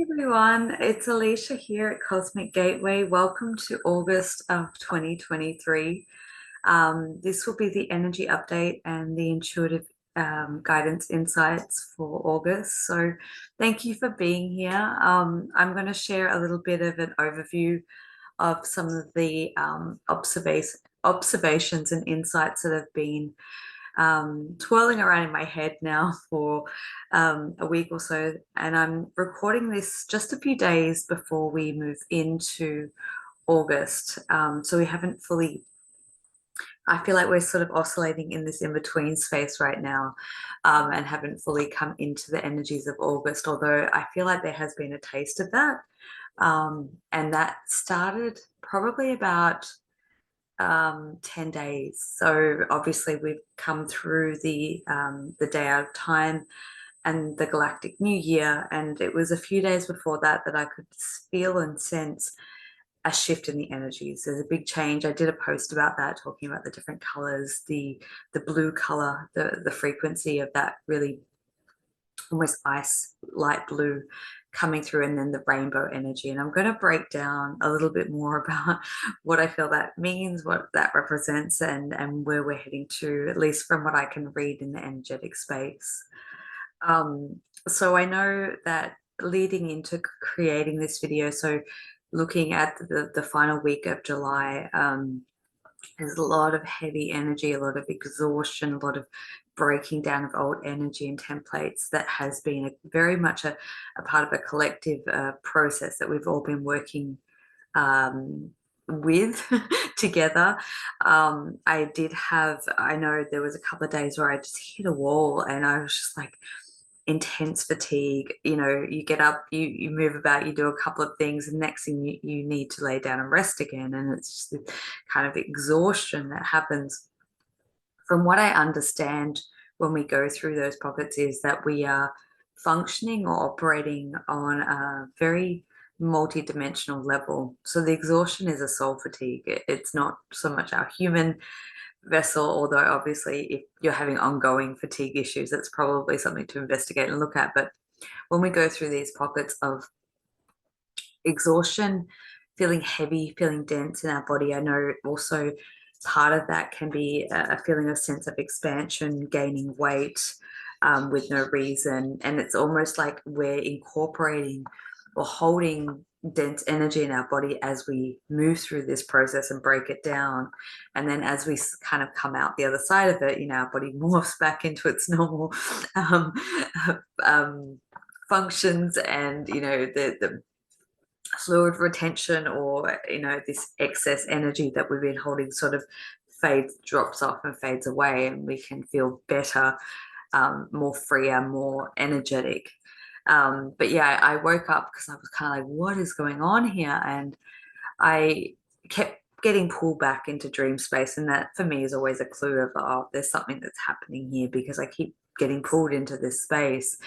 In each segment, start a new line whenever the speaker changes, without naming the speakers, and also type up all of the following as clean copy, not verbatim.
Everyone, it's Alicia here at Cosmic Gateway. Welcome to August of 2023. This will be the energy update and the intuitive guidance insights for August. So, thank you for being here. I'm going to share a little bit of an overview of some of the observations and insights that have been twirling around in my head now for a week or so. And I'm recording this just a few days before we move into August. So we haven't fully, I feel like we're sort of oscillating in this in-between space right now, and haven't fully come into the energies of August, although I feel like there has been a taste of that. And that started probably about 10 days. So obviously we've come through the day out of time and the galactic new year, and it was a few days before that that I could feel and sense a shift in the energies. There's a big change. I did a post about that, talking about the different colors, the blue color, the frequency of that really almost ice light blue coming through, and then the rainbow energy. And I'm going to break down a little bit more about what I feel that means, what that represents, and where we're heading to, at least from what I can read in the energetic space. So I know that leading into creating this video, so looking at the final week of July, there's a lot of heavy energy, a lot of exhaustion, a lot of breaking down of old energy and templates that has been very much a part of a collective process that we've all been working with together. I know there was a couple of days where I just hit a wall and I was just like, intense fatigue. You get up, you move about, you do a couple of things, and next thing you need to lay down and rest again, and it's just this kind of exhaustion that happens. From what I understand, when we go through those pockets, is that we are functioning or operating on a very multi-dimensional level. So the exhaustion is a soul fatigue. It's not so much our human vessel, although obviously if you're having ongoing fatigue issues, that's probably something to investigate and look at. But when we go through these pockets of exhaustion, feeling heavy, feeling dense in our body, I know also part of that can be a feeling of sense of expansion, gaining weight with no reason. And it's almost like we're incorporating or holding dense energy in our body as we move through this process and break it down. And then as we kind of come out the other side of it, our body morphs back into its normal functions, and the fluid retention, or this excess energy that we've been holding sort of drops off and fades away, and we can feel better, more freer, more energetic. But yeah, I woke up because I was kind of like, what is going on here? And I kept getting pulled back into dream space, and that for me is always a clue of, oh, there's something that's happening here, because I keep getting pulled into this space.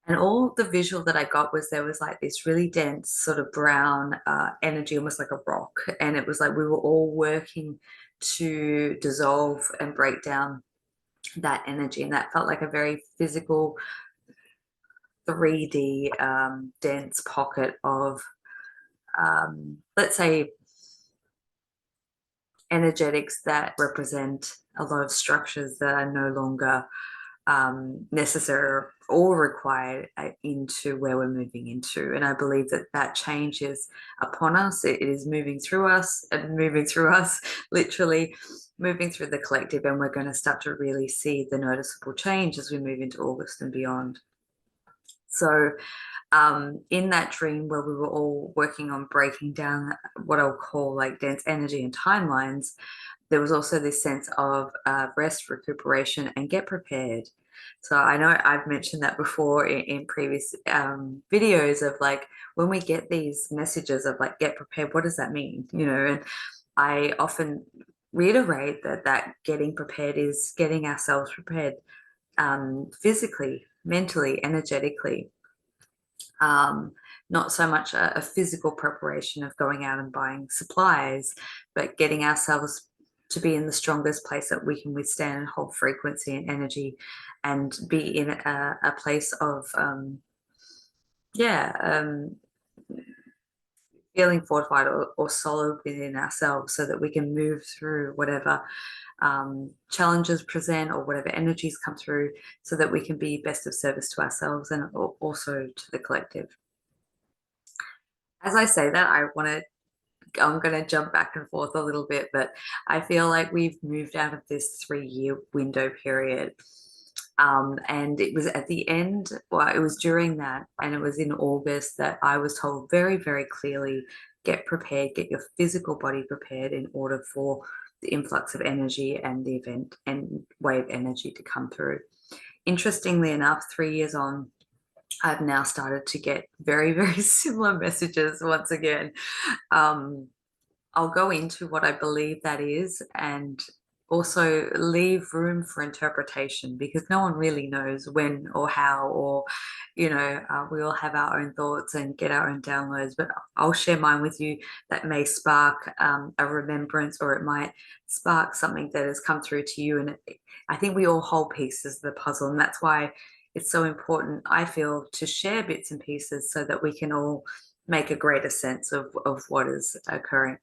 And all the visual that I got was there was like this really dense sort of brown energy, almost like a rock. And it was like we were all working to dissolve and break down that energy. And that felt like a very physical, 3D, dense pocket of, let's say, energetics that represent a lot of structures that are no longer necessary or required into where we're moving into. And I believe that that change is upon us. It is moving through us, and moving through us, literally moving through the collective. And we're going to start to really see the noticeable change as we move into August and beyond. So in that dream where we were all working on breaking down what I'll call like dense energy and timelines, there was also this sense of rest, recuperation, and get prepared. So I know I've mentioned that before in previous videos of like, when we get these messages of like, get prepared, what does that mean? And I often reiterate that getting prepared is getting ourselves prepared, physically, mentally, energetically. Not so much a physical preparation of going out and buying supplies, but getting ourselves to be in the strongest place that we can withstand and hold frequency and energy, and be in a place of yeah, feeling fortified or solid within ourselves so that we can move through whatever challenges present or whatever energies come through so that we can be best of service to ourselves and also to the collective. As I say that, I'm going to jump back and forth a little bit, but I feel like we've moved out of this 3-year window period. And it was at the end, well, it was during that, and it was in August that I was told very, very clearly, get prepared, get your physical body prepared in order for the influx of energy and the event and wave energy to come through. Interestingly enough, 3 years on, I've now started to get very, very similar messages once again. Um, I'll go into what I believe that is and also leave room for interpretation because no one really knows when or how, or, we all have our own thoughts and get our own downloads, but I'll share mine with you that may spark a remembrance, or it might spark something that has come through to you. And I think we all hold pieces of the puzzle, and that's why it's so important, I feel, to share bits and pieces so that we can all make a greater sense of what is occurring.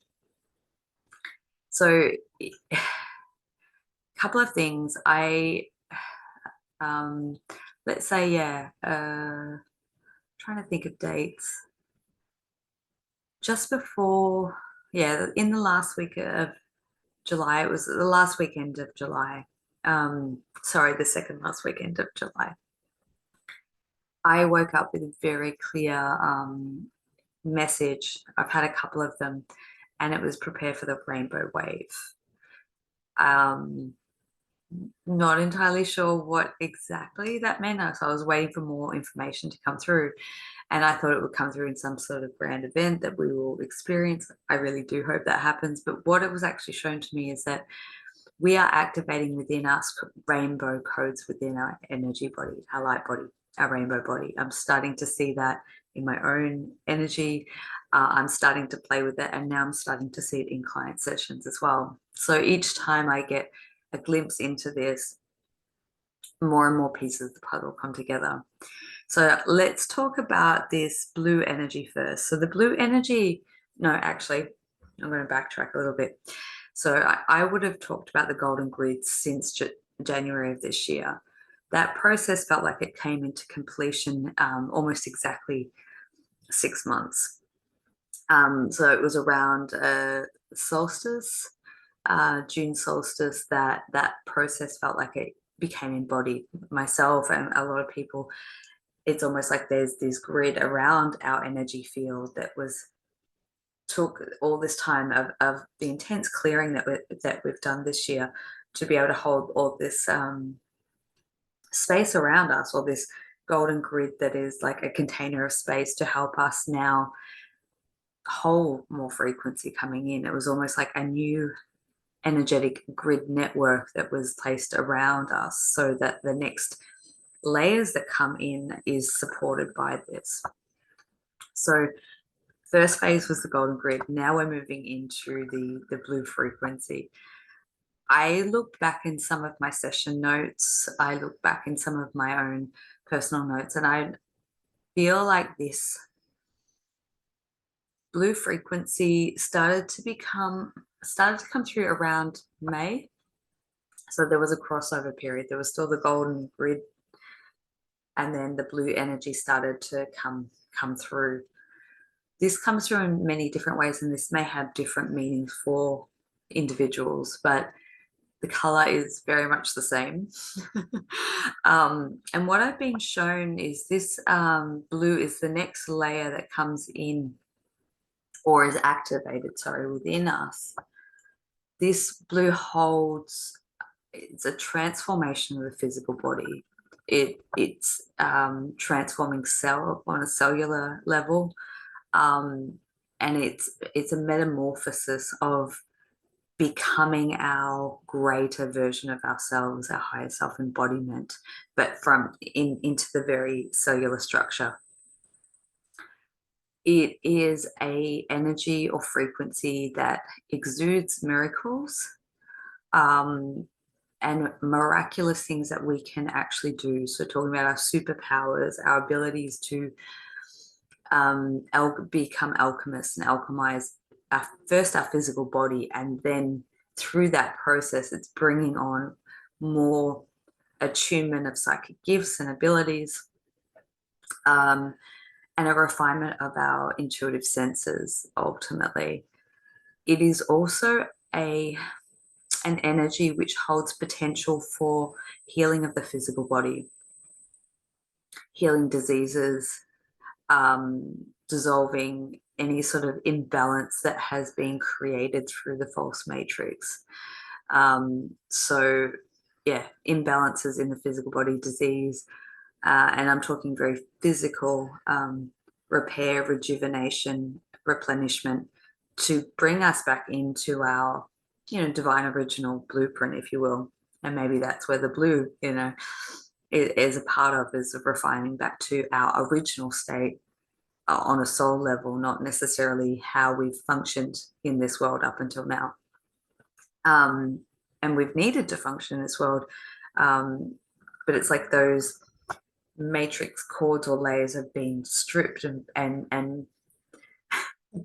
So, a couple of things. Um, let's say, yeah, trying to think of dates. Just before, yeah, in the last week of July, it was the last weekend of July. Sorry, the second last weekend of July. I woke up with a very clear message. I've had a couple of them, and it was prepare for the rainbow wave. Not entirely sure what exactly that meant. So I was waiting for more information to come through, and I thought it would come through in some sort of grand event that we will experience. I really do hope that happens. But what it was actually shown to me is that we are activating within us rainbow codes within our energy body, our light body, our rainbow body. I'm starting to see that in my own energy. I'm starting to play with it, and now I'm starting to see it in client sessions as well. So each time I get a glimpse into this, more and more pieces of the puzzle come together. So let's talk about this blue energy first. So the blue energy, no, actually, I'm going to backtrack a little bit. So I would have talked about the golden grid since January of this year. That process felt like it came into completion almost exactly 6 months. So it was around solstice, June solstice, that process felt like it became embodied. Myself and a lot of people, it's almost like there's this grid around our energy field that took all this time of the intense clearing that we've done this year to be able to hold all this space around us, or this golden grid that is like a container of space to help us now hold more frequency coming in. It was almost like a new energetic grid network that was placed around us so that the next layers that come in is supported by this. So first phase was the golden grid. Now we're moving into the blue frequency. I looked back in some of my session notes. I looked back in some of my own personal notes, and I feel like this blue frequency started to come through around May. So there was a crossover period. There was still the golden grid, and then the blue energy started to come through. This comes through in many different ways, and this may have different meanings for individuals, but the color is very much the same. And what I've been shown is this blue is the next layer that comes in, or is activated, sorry, within us. This blue holds, it's a transformation of the physical body. It's transforming cell on a cellular level. And it's a metamorphosis of becoming our greater version of ourselves, our higher self embodiment, but into the very cellular structure. It is a energy or frequency that exudes miracles and miraculous things that we can actually do. So talking about our superpowers, our abilities to become alchemists and alchemize first our physical body, and then through that process it's bringing on more attunement of psychic gifts and abilities, and a refinement of our intuitive senses. Ultimately, it is also an energy which holds potential for healing of the physical body, healing diseases, dissolving any sort of imbalance that has been created through the false matrix. So, yeah, imbalances in the physical body, disease, and I'm talking very physical, repair, rejuvenation, replenishment, to bring us back into our, divine original blueprint, if you will. And maybe that's where the blue, is a part of, is refining back to our original state, on a soul level, not necessarily how we've functioned in this world up until now. And we've needed to function in this world. But it's like those matrix cords or layers have been stripped and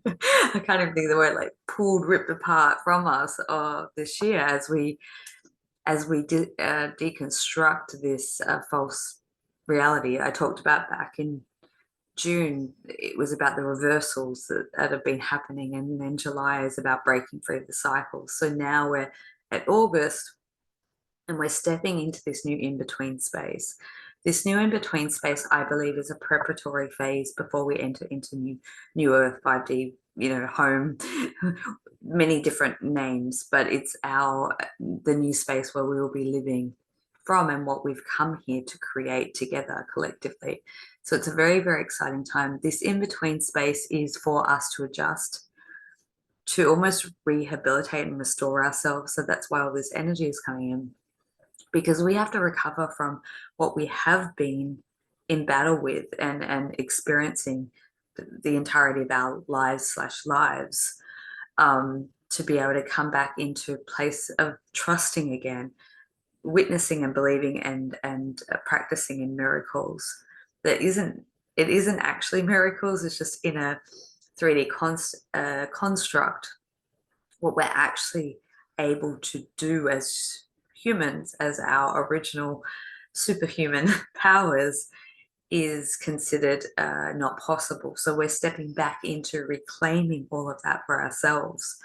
I can't even think of the word, like pulled, ripped apart from us this year as we deconstruct this false reality. I talked about back in June, it was about the reversals that have been happening, and then July is about breaking free of the cycles. So now we're at August, and we're stepping into this new in-between space. This new in-between space, I believe, is a preparatory phase before we enter into new Earth 5D, home, many different names, but it's the new space where we will be living from, and what we've come here to create together collectively. So it's a very, very exciting time. This in-between space is for us to adjust, to almost rehabilitate and restore ourselves. So that's why all this energy is coming in, because we have to recover from what we have been in battle with and experiencing the entirety of our lives, to be able to come back into a place of trusting again, witnessing and believing and practicing in miracles. It isn't actually miracles, it's just in a 3D construct what we're actually able to do as humans, as our original superhuman powers, is considered not possible. So we're stepping back into reclaiming all of that for ourselves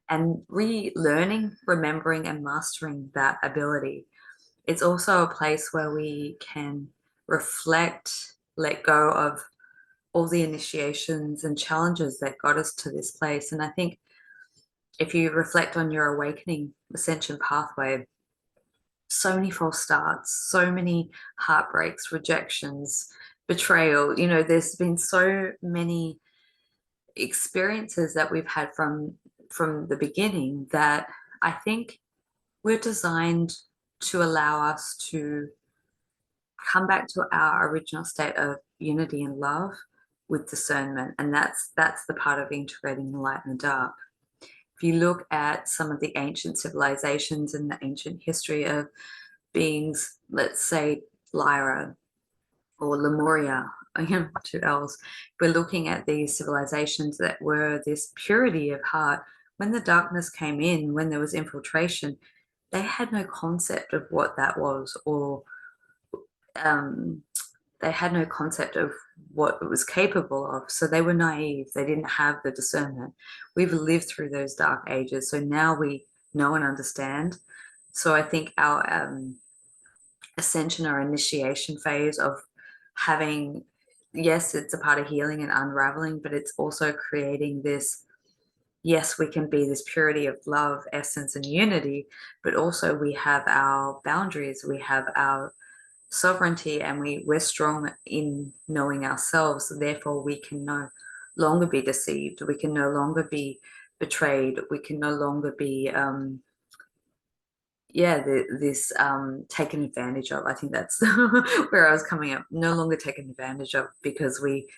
and relearning, remembering, and mastering that ability. It's also a place where we can reflect, let go of all the initiations and challenges that got us to this place. And I think if you reflect on your awakening ascension pathway, so many false starts, so many heartbreaks, rejections, betrayal, there's been so many experiences that we've had from the beginning that I think we're designed to allow us to come back to our original state of unity and love with discernment. And that's the part of integrating the light and the dark. If you look at some of the ancient civilizations and the ancient history of beings, let's say Lyra or Lemuria, two L's, we're looking at these civilizations that were this purity of heart. When the darkness came in, when there was infiltration, they had no concept of what that was, or they had no concept of what it was capable of. So they were naive. They didn't have the discernment. We've lived through those dark ages. So now we know and understand. So I think our ascension or initiation phase of having, yes, it's a part of healing and unraveling, but it's also creating this, yes, we can be this purity of love, essence, and unity, but also we have our boundaries, we have our sovereignty, and we're strong in knowing ourselves. Therefore, we can no longer be deceived. We can no longer be betrayed. We can no longer be, taken advantage of. I think that's where I was coming up. No longer taken advantage of, because we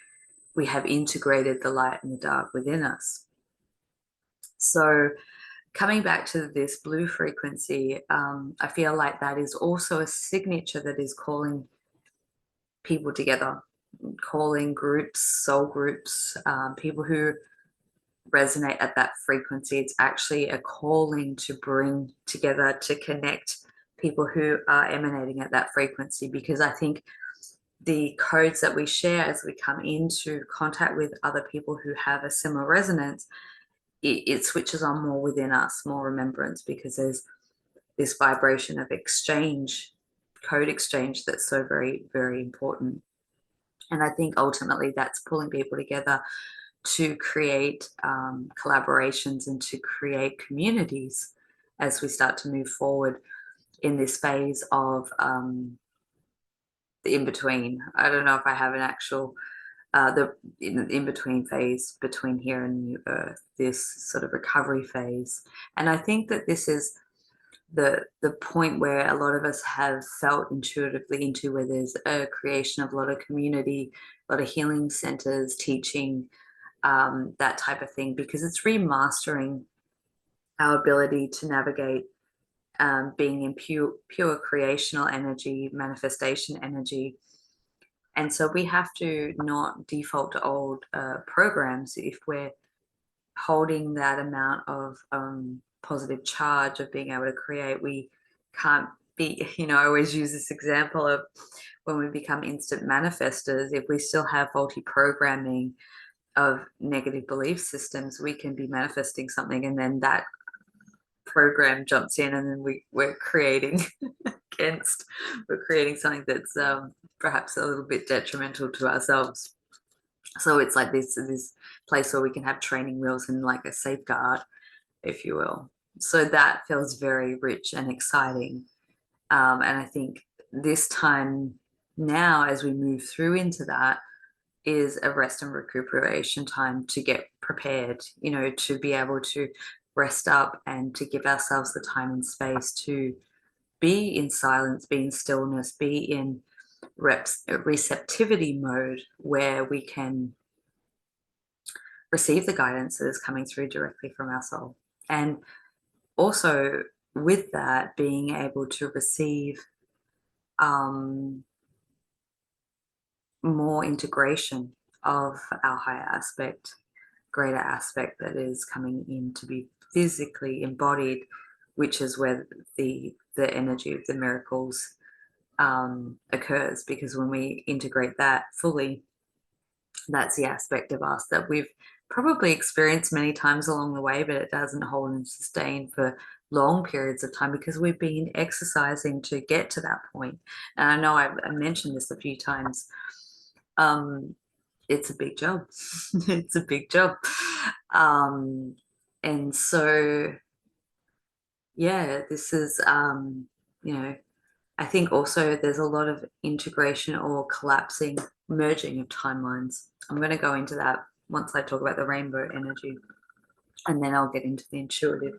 have integrated the light and the dark within us. So coming back to this blue frequency, I feel like that is also a signature that is calling people together. calling groups, soul groups, people who resonate at that frequency. It's actually a calling to bring together, to connect people who are emanating at that frequency, because I think the codes that we share as we come into contact with other people who have a similar resonance, it switches on more within us, more remembrance, because there's this vibration of exchange, code exchange, that's so very, very important. And I think ultimately that's pulling people together to create collaborations and to create communities as we start to move forward in this phase of the in-between. I don't know if I have an actual the in-between phase between here and New Earth, this sort of recovery phase. And I think that this is the point where a lot of us have felt intuitively into, where there's a creation of a lot of community, a lot of healing centers, teaching, that type of thing, because it's remastering our ability to navigate being in pure creational energy, manifestation energy. And so we have to not default to old programs. If we're holding that amount of positive charge of being able to create, we can't be, I always use this example of when we become instant manifestors. If we still have faulty programming of negative belief systems, we can be manifesting something, and then that program jumps in, and then we're creating we're creating something that's perhaps a little bit detrimental to ourselves. So it's like this place where we can have training wheels and like a safeguard, if you will. So that feels very rich and exciting. And I think this time now, as we move through into that, is a rest and recuperation time to get prepared, to be able to rest up and to give ourselves the time and space to be in silence, be in stillness, be in receptivity mode, where we can receive the guidance that is coming through directly from our soul. And also with that, being able to receive more integration of our higher aspect, greater aspect that is coming in to be physically embodied, which is where the energy of the miracles occurs. Because when we integrate that fully, that's the aspect of us that we've probably experienced many times along the way, but it doesn't hold and sustain for long periods of time, because we've been exercising to get to that point. And I know I mentioned this a few times. It's a big job. It's a big job. And so, yeah, this is, I think also there's a lot of integration or collapsing, merging of timelines. I'm going to go into that once I talk about the rainbow energy, and then I'll get into the intuitive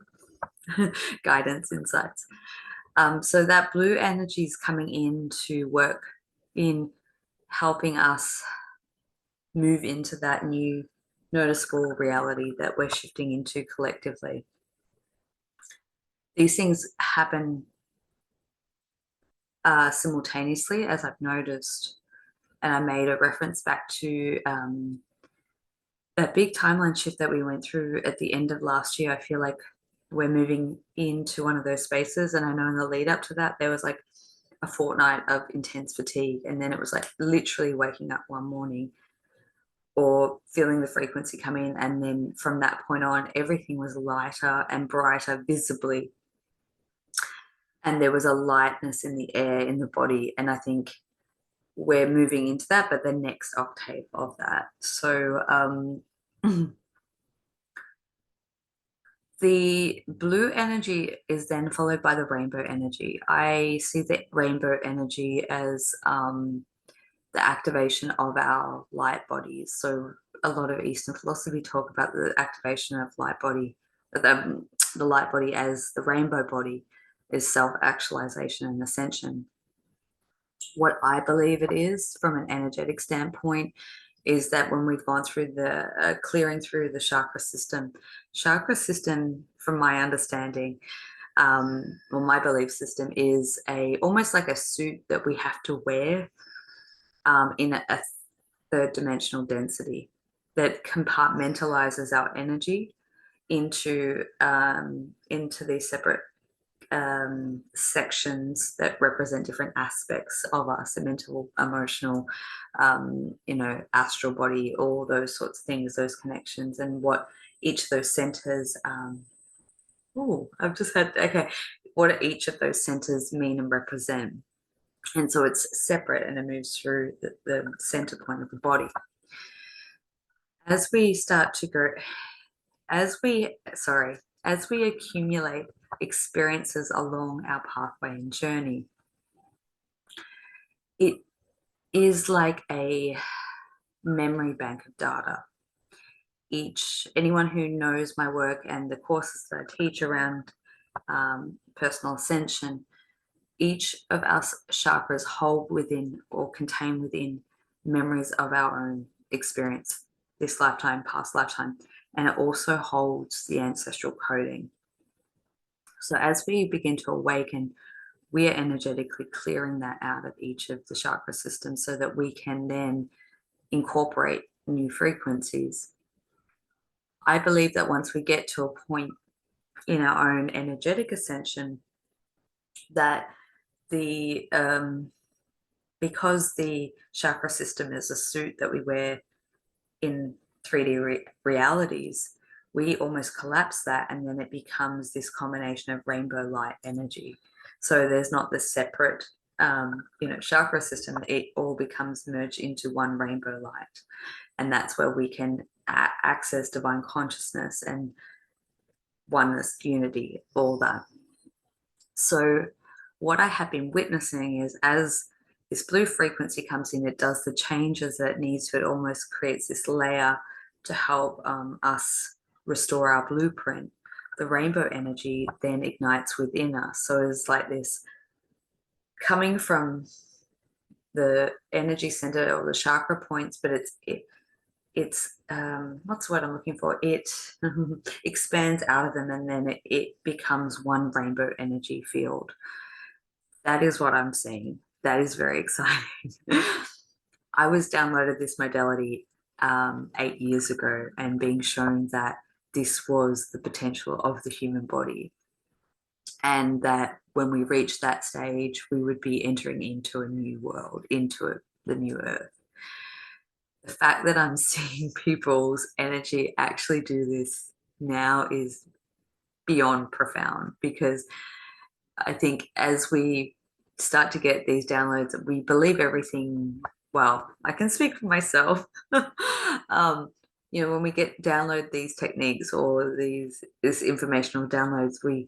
guidance insights. So that blue energy is coming in to work in helping us move into that new noticeable reality that we're shifting into collectively. These things happen simultaneously, as I've noticed, and I made a reference back to that big timeline shift that we went through at the end of last year. I feel like we're moving into one of those spaces, and I know in the lead up to that there was like a fortnight of intense fatigue, and then it was like literally waking up one morning or feeling the frequency come in, and then from that point on everything was lighter and brighter visibly, and there was a lightness in the air, in the body. And I think we're moving into that, but the next octave of that. So the blue energy is then followed by the rainbow energy. I see the rainbow energy as the activation of our light bodies. So a lot of Eastern philosophy talk about the activation of light body, the light body as the rainbow body is self-actualization and ascension. What I believe it is from an energetic standpoint is that when we've gone through the clearing through the chakra system, from my understanding, or my belief system, is almost like a suit that we have to wear in third dimensional density that compartmentalizes our energy into these separate sections that represent different aspects of us, the mental, emotional, astral body, all those sorts of things, those connections, and what each of those centers. I've just had okay. What each of those centers mean and represent, and so it's separate, and it moves through the center point of the body. As we start to go, as we accumulate experiences along our pathway and journey, it is like a memory bank of data. Anyone who knows my work and the courses that I teach around personal ascension, each of our chakras hold within or contain within memories of our own experience, this lifetime, past lifetime, and it also holds the ancestral coding. So as we begin to awaken, we are energetically clearing that out of each of the chakra systems so that we can then incorporate new frequencies. I believe that once we get to a point in our own energetic ascension, that because the chakra system is a suit that we wear in 3D realities, we almost collapse that, and then it becomes this combination of rainbow light energy. So there's not the separate chakra system. It all becomes merged into one rainbow light, and that's where we can access divine consciousness and oneness, unity, all that. So what I have been witnessing is, as this blue frequency comes in, it does the changes that it needs to. It almost creates this layer to help us restore our blueprint. The rainbow energy then ignites within us. So it's like this coming from the energy center or the chakra points, but it's what's the word I'm looking for? It expands out of them, and then it becomes one rainbow energy field. That is what I'm seeing. That is very exciting. I was downloaded this modality 8 years ago and being shown that this was the potential of the human body, and that when we reached that stage, we would be entering into a new world, into the new earth. The fact that I'm seeing people's energy actually do this now is beyond profound, because I think as we start to get these downloads, we believe everything. Well, I can speak for myself. When we download these techniques or this informational downloads, we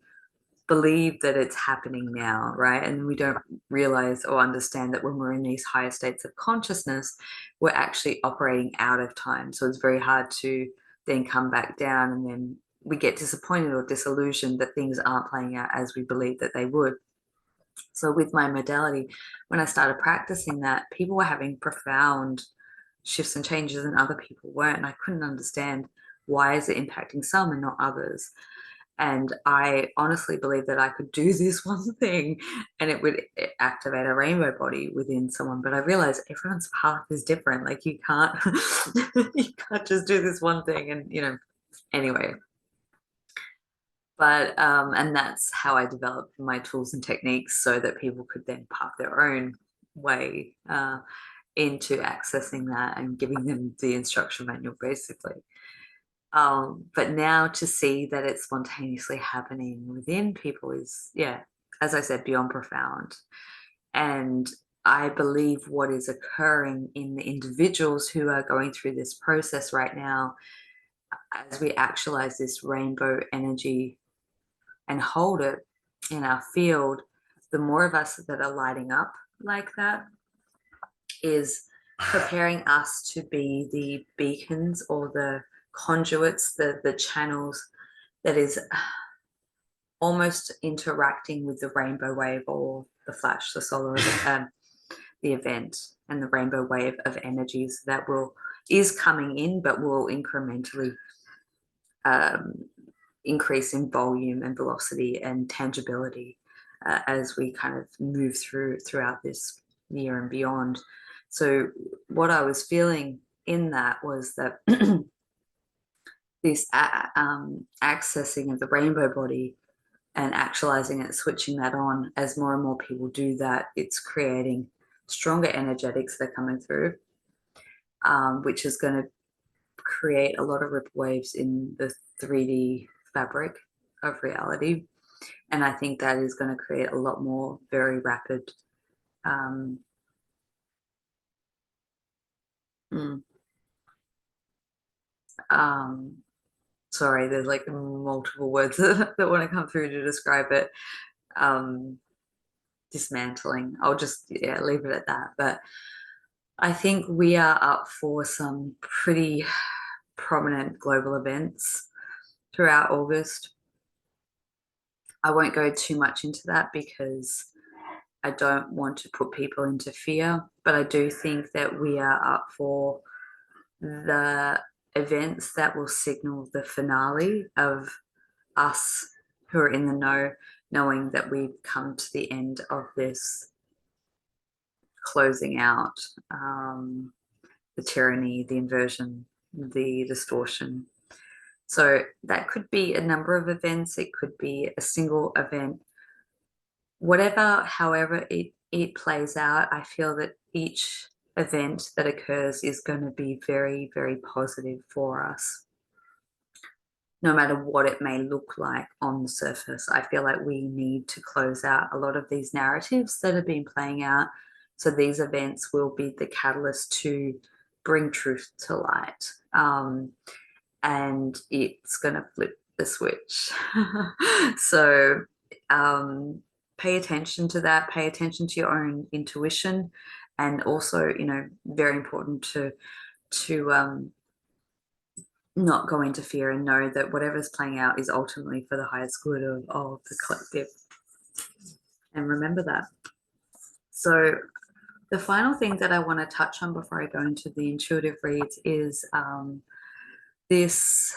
believe that it's happening now, right? And we don't realize or understand that when we're in these higher states of consciousness, we're actually operating out of time. So it's very hard to then come back down, and then we get disappointed or disillusioned that things aren't playing out as we believe that they would. So with my modality, when I started practicing that, people were having profound shifts and changes and other people weren't. And I couldn't understand, why is it impacting some and not others? And I honestly believe that I could do this one thing and it would activate a rainbow body within someone. But I realized everyone's path is different. Like you can't just do this one thing and anyway. But and that's how I developed my tools and techniques, so that people could then path their own way into accessing that and giving them the instruction manual, basically. But now to see that it's spontaneously happening within people is, as I said, beyond profound. And I believe what is occurring in the individuals who are going through this process right now, as we actualize this rainbow energy and hold it in our field, the more of us that are lighting up like that is preparing us to be the beacons or the conduits, the channels that is almost interacting with the rainbow wave or the flash, the solar the event, and the rainbow wave of energies that is coming in, but will incrementally increase in volume and velocity and tangibility as we kind of move throughout this year and beyond. So what I was feeling in that was that this accessing of the rainbow body and actualizing it, switching that on, as more and more people do that, it's creating stronger energetics that are coming through, which is going to create a lot of ripple waves in the 3D fabric of reality. And I think that is going to create a lot more very rapid um, mm, um, sorry, there's like multiple words that want to come through to describe it. Um, dismantling. I'll just leave it at that. But I think we are up for some pretty prominent global events throughout August. I won't go too much into that because I don't want to put people into fear, but I do think that we are up for the events that will signal the finale of us who are in the know, knowing that we've come to the end of this closing out, the tyranny, the inversion, the distortion. So that could be a number of events. It could be a single event. Whatever, however it plays out, I feel that each event that occurs is going to be very, very positive for us. No matter what it may look like on the surface, I feel like we need to close out a lot of these narratives that have been playing out. So these events will be the catalyst to bring truth to light. And it's going to flip the switch. So pay attention to that, pay attention to your own intuition, and also, very important to not go into fear and know that whatever's playing out is ultimately for the highest good of the collective. And remember that. So the final thing that I want to touch on before I go into the intuitive reads is this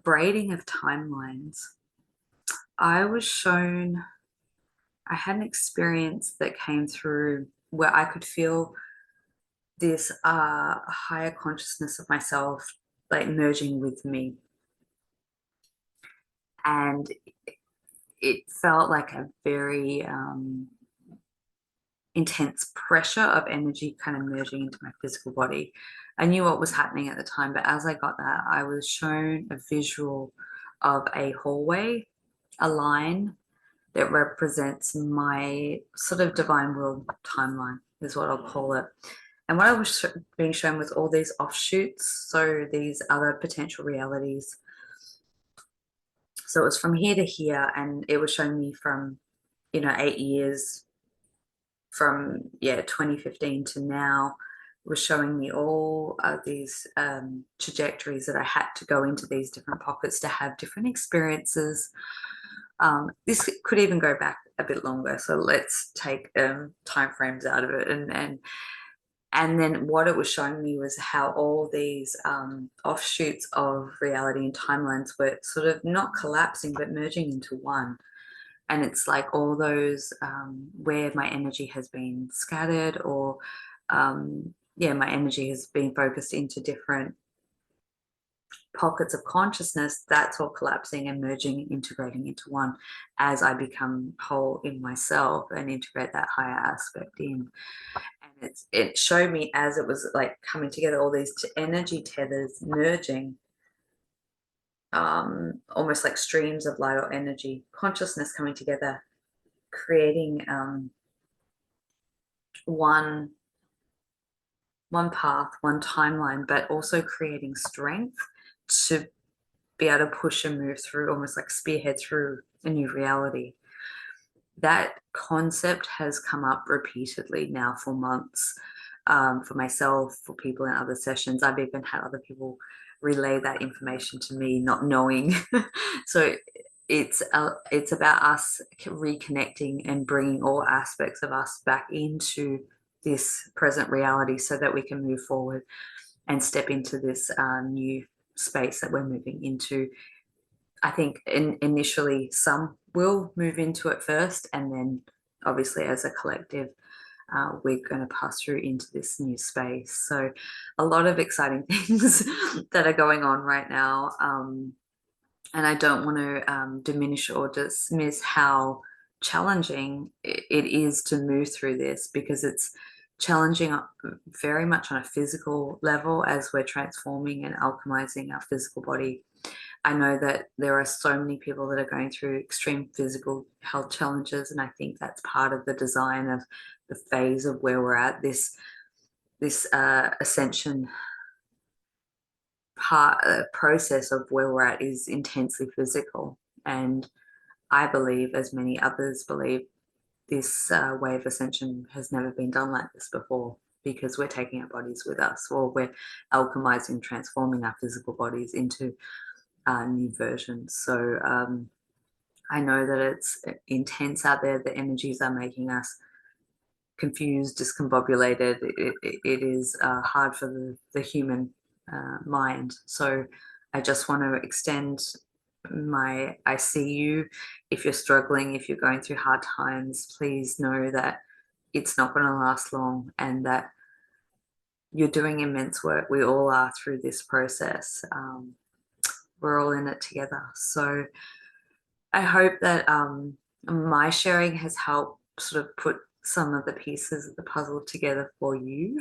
braiding of timelines. I had an experience that came through where I could feel this higher consciousness of myself like merging with me. And it felt like a very intense pressure of energy kind of merging into my physical body. I knew what was happening at the time, but as I got that, I was shown a visual of a hallway, a line that represents my sort of divine will timeline, is what I'll call it. And what I was being shown was all these offshoots, so these other potential realities. So it was from here to here, and it was showing me from, 8 years from 2015 to now. It was showing me all of these trajectories that I had to go into these different pockets to have different experiences. This could even go back a bit longer, so let's take time frames out of it. And then what it was showing me was how all these offshoots of reality and timelines were sort of not collapsing but merging into one. And it's like all those where my energy has been scattered, or my energy has been focused into different pockets of consciousness, that's all collapsing and merging, integrating into one as I become whole in myself and integrate that higher aspect in. And it showed me as it was like coming together, all these energy tethers merging, almost like streams of light or energy, consciousness coming together, creating one path, one timeline, but also creating strength to be able to push and move through, almost like spearhead through a new reality. That concept has come up repeatedly now for months, for myself, for people in other sessions. I've even had other people relay that information to me, not knowing. So it's about us reconnecting and bringing all aspects of us back into this present reality so that we can move forward and step into this new space that we're moving into. I think initially some will move into it first, and then obviously as a collective, we're going to pass through into this new space. So a lot of exciting things that are going on right now. And I don't want to diminish or dismiss how challenging it is to move through this, because it's challenging very much on a physical level as we're transforming and alchemizing our physical body. I know that there are so many people that are going through extreme physical health challenges, and I think that's part of the design of the phase of where we're at. This ascension process of where we're at is intensely physical, and I believe, as many others believe, this way of ascension has never been done like this before, because we're taking our bodies with us, or we're alchemizing, transforming our physical bodies into new versions. So I know that it's intense out there. The energies are making us confused, discombobulated. It is hard for the human mind. So I just want to extend I see you. If you're struggling, if you're going through hard times, please know that it's not going to last long, and that you're doing immense work. We all are through this process. We're all in it together. So I hope that my sharing has helped sort of put some of the pieces of the puzzle together for you.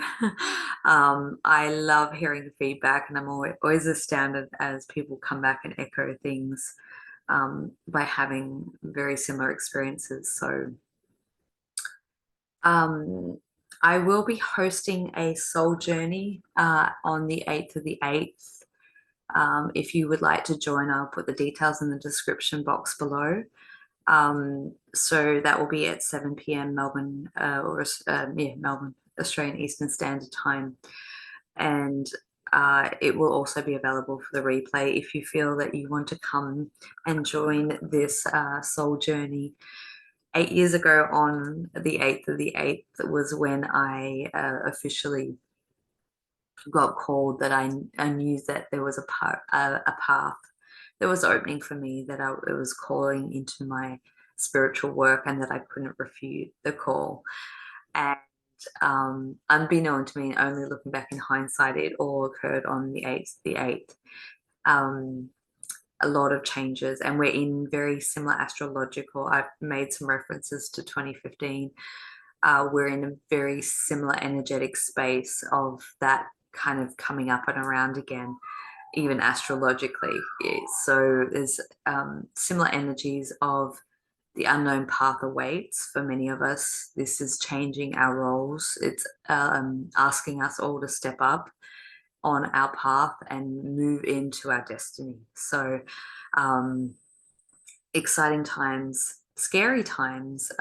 I love hearing the feedback, and I'm always astounded as people come back and echo things by having very similar experiences. So I will be hosting a soul journey on the 8th of the 8th. If you would like to join, I'll put the details in the description box below. So that will be at 7 p.m. Melbourne, Melbourne, Australian Eastern Standard Time. And it will also be available for the replay if you feel that you want to come and join this soul journey. 8 years ago, on the 8th of the 8th, was when I officially got called, that I knew that there was a path that was opening for me, that it was calling into my spiritual work, and that I couldn't refute the call. And unbeknown to me, and only looking back in hindsight, it all occurred on the 8th. A lot of changes, and we're in very similar astrological. I've made some references to 2015. We're in a very similar energetic space of that kind of coming up and around again, even astrologically. So there's similar energies of the unknown path awaits for many of us. This is changing our roles. It's asking us all to step up on our path and move into our destiny. So exciting times, scary times,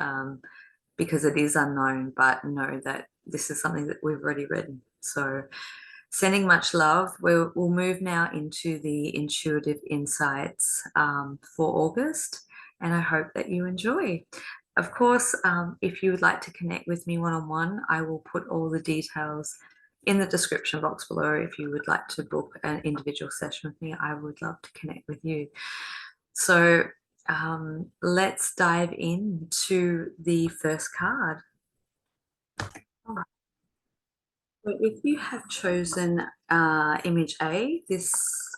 because it is unknown, but know that this is something that we've already written. So sending much love. We'll move now into the intuitive insights for August, and I hope that you enjoy. Of course, if you would like to connect with me one-on-one, I will put all the details in the description box below. If you would like to book an individual session with me, I would love to connect with you. So let's dive into the first card. All right. So if you have chosen image A, this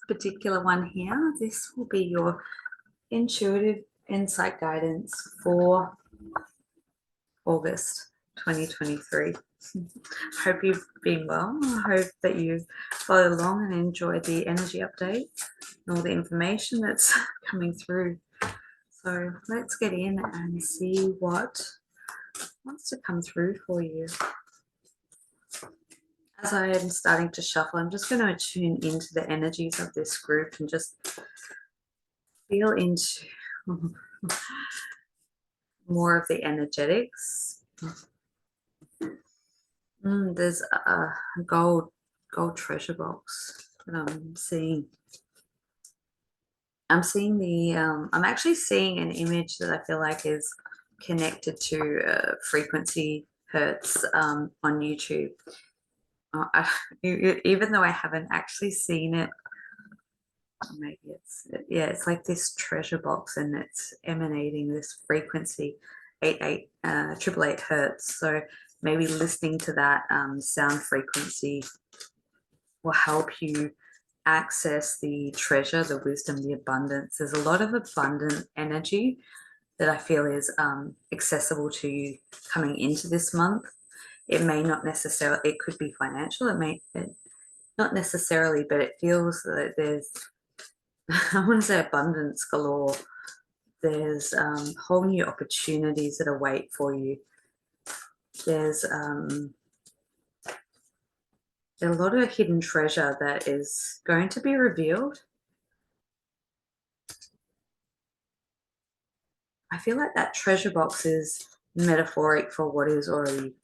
particular one here, this will be your intuitive insight guidance for August 2023. Hope you've been well. I hope that you followed along and enjoyed the energy update and all the information that's coming through. So let's get in and see what wants to come through for you. As I am starting to shuffle, I'm just going to tune into the energies of this group and just feel into more of the energetics. There's a gold treasure box that I'm seeing. I'm seeing I'm actually seeing an image that I feel like is connected to frequency hertz on YouTube. Even though I haven't actually seen it, maybe it's like this treasure box, and it's emanating this frequency. triple eight hertz. So maybe listening to that sound frequency will help you access the treasure, the wisdom, the abundance. There's a lot of abundant energy that I feel is accessible to you coming into this month. It may not necessarily, it could be financial, not necessarily, but it feels that there's, I want to say abundance galore. There's whole new opportunities that await for you. There's a lot of hidden treasure that is going to be revealed. I feel like that treasure box is metaphoric for what is already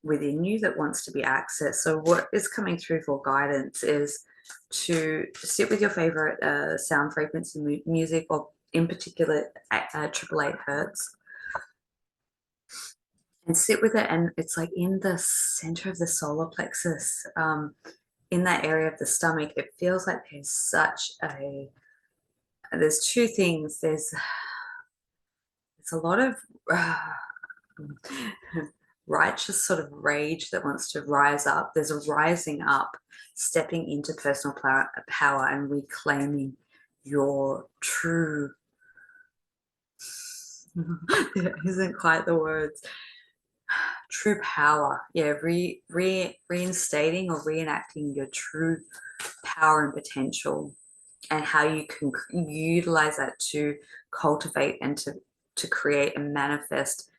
within you that wants to be accessed. So what is coming through for guidance is to sit with your favorite sound frequency music, or in particular triple eight hertz, and sit with it. And it's like in the center of the solar plexus, in that area of the stomach. It feels like there's two things. There's a lot of righteous sort of rage that wants to rise up. There's a rising up, stepping into personal power and reclaiming your true, it isn't quite the words, true power. Yeah, reinstating or reenacting your true power and potential, and how you can utilize that to cultivate and to create and manifest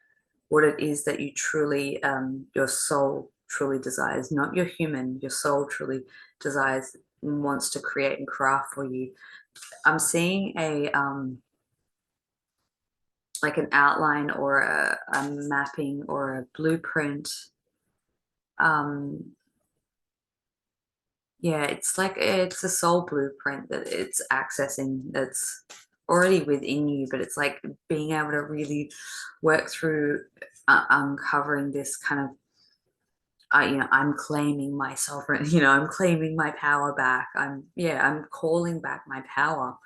what it is that you truly, your soul truly desires, not your human, your soul truly desires and wants to create and craft for you. I'm seeing like an outline or a mapping or a blueprint. Yeah, it's like it's a soul blueprint that it's accessing, that's already within you, but it's like being able to really work through uncovering this kind of, I'm claiming my sovereign, I'm claiming my power back. I'm calling back my power.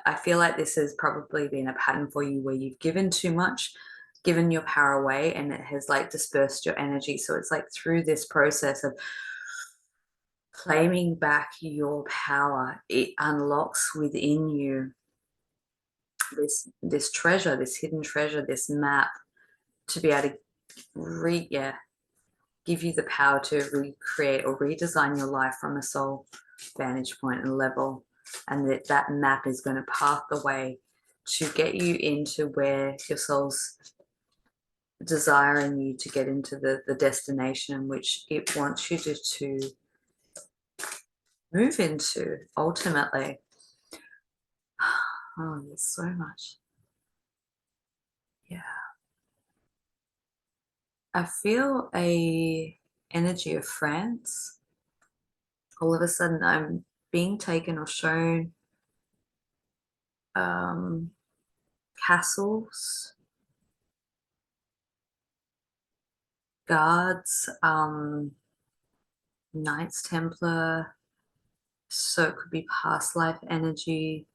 I feel like this has probably been a pattern for you where you've given too much, given your power away, and it has like dispersed your energy. So it's like through this process of claiming back your power, it unlocks within you this treasure, this hidden treasure, this map, to be able to give you the power to recreate or redesign your life from a soul vantage point and level. And that map is going to path the way to get you into where your soul's desiring you to get, into the destination in which it wants you to move into ultimately. Oh, there's so much. Yeah. I feel a energy of France. All of a sudden I'm being taken or shown castles, guards, Knights Templar, so it could be past life energy.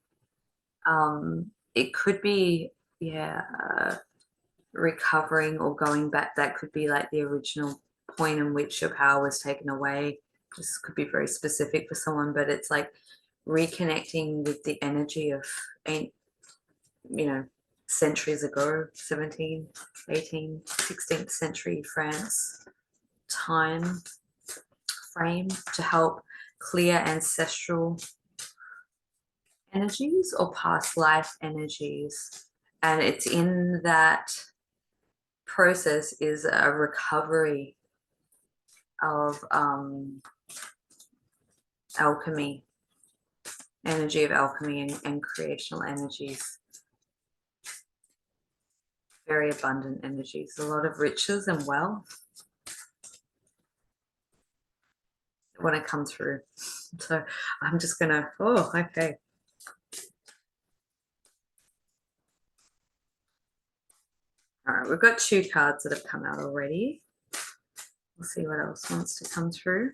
It could be, recovering or going back. That could be like the original point in which your power was taken away. This could be very specific for someone, but it's like reconnecting with the energy of, centuries ago, 17, 18, 16th century France time frame, to help clear ancestral energies or past life energies. And it's in that process is a recovery of alchemy, energy of alchemy and creational energies, very abundant energies, a lot of riches and wealth when it comes through. So I'm just gonna, okay. All right, we've got 2 cards that have come out already. We'll see what else wants to come through.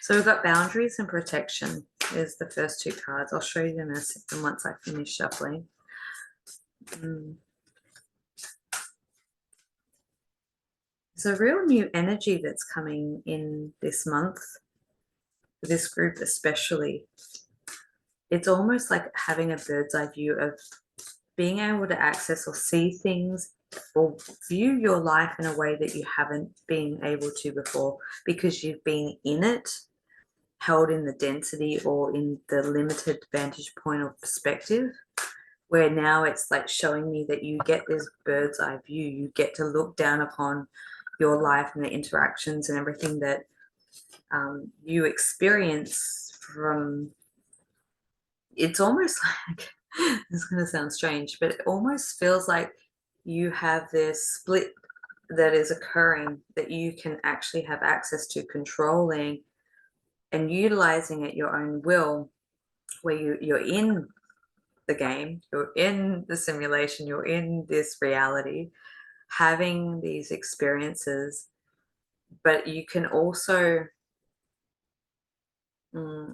So we've got boundaries and protection. There's the first two cards. I'll show you them in a second once I finish shuffling. There's a real new energy that's coming in this month, for this group especially. It's almost like having a bird's eye view of being able to access or see things or view your life in a way that you haven't been able to before, because you've been in it, held in the density or in the limited vantage point or perspective, where now it's like showing me that you get this bird's eye view. You get to look down upon your life and the interactions and everything that you experience from. It's almost like, this is going to sound strange, but it almost feels like you have this split that is occurring that you can actually have access to, controlling and utilizing at your own will, where you're in the game, you're in the simulation, you're in this reality, having these experiences, but you can also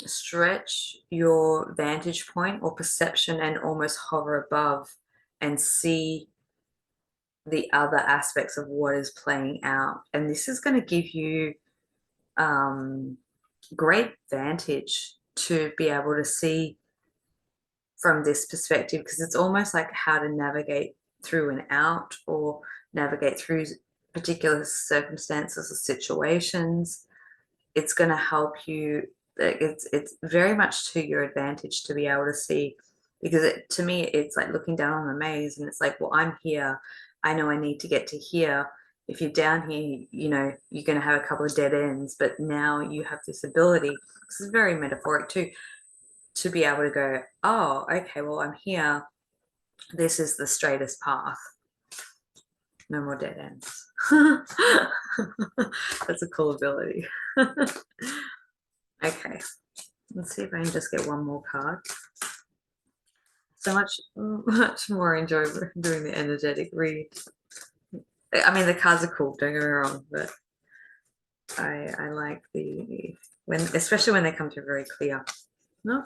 stretch your vantage point or perception and almost hover above and see the other aspects of what is playing out. And this is going to give you great vantage to be able to see from this perspective, because it's almost like how to navigate through and out, or navigate through particular circumstances or situations. It's going to help you. It's very much to your advantage to be able to see, because to me it's like looking down on a maze and it's like, well, I'm here, I know I need to get to here. If you're down here, you know you're going to have a couple of dead ends, but now you have this ability, this is very metaphoric too, to be able to go, oh, okay, well, I'm here, this is the straightest path, no more dead ends. That's a cool ability. Okay, let's see if I can just get one more card. So much more enjoy doing the energetic read. I mean, the cards are cool, don't get me wrong, but I like especially when they come through very clear. No.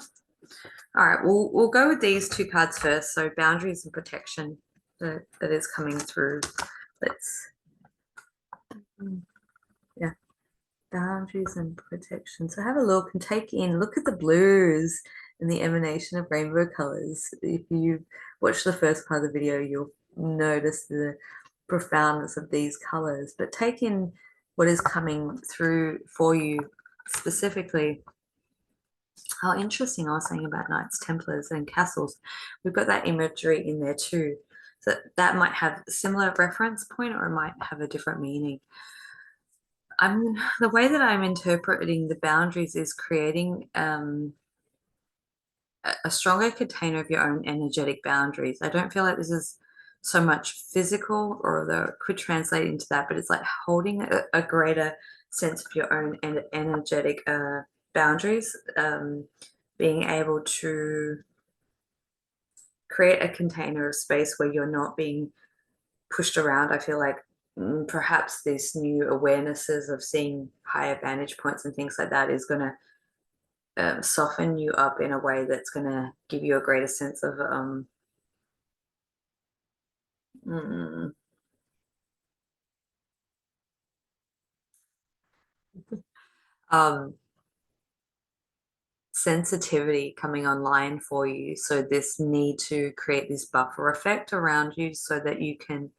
All right, we'll go with these two cards first. So boundaries and protection that is coming through. Let's, yeah, boundaries and protection. So have a look and take in, look at the blues and the emanation of rainbow colors. If you watch the first part of the video, you'll notice the profoundness of these colors, but take in what is coming through for you specifically. How interesting. I was saying about Knights, Templars and castles. We've got that imagery in there too. So that might have a similar reference point, or it might have a different meaning. The way that I'm interpreting the boundaries is creating a stronger container of your own energetic boundaries. I don't feel like this is so much physical, or though it could translate into that, but it's like holding a greater sense of your own energetic boundaries, being able to create a container of space where you're not being pushed around. I feel like perhaps these new awarenesses of seeing higher vantage points and things like that is going to soften you up in a way that's going to give you a greater sense of sensitivity coming online for you. So this need to create this buffer effect around you so that you can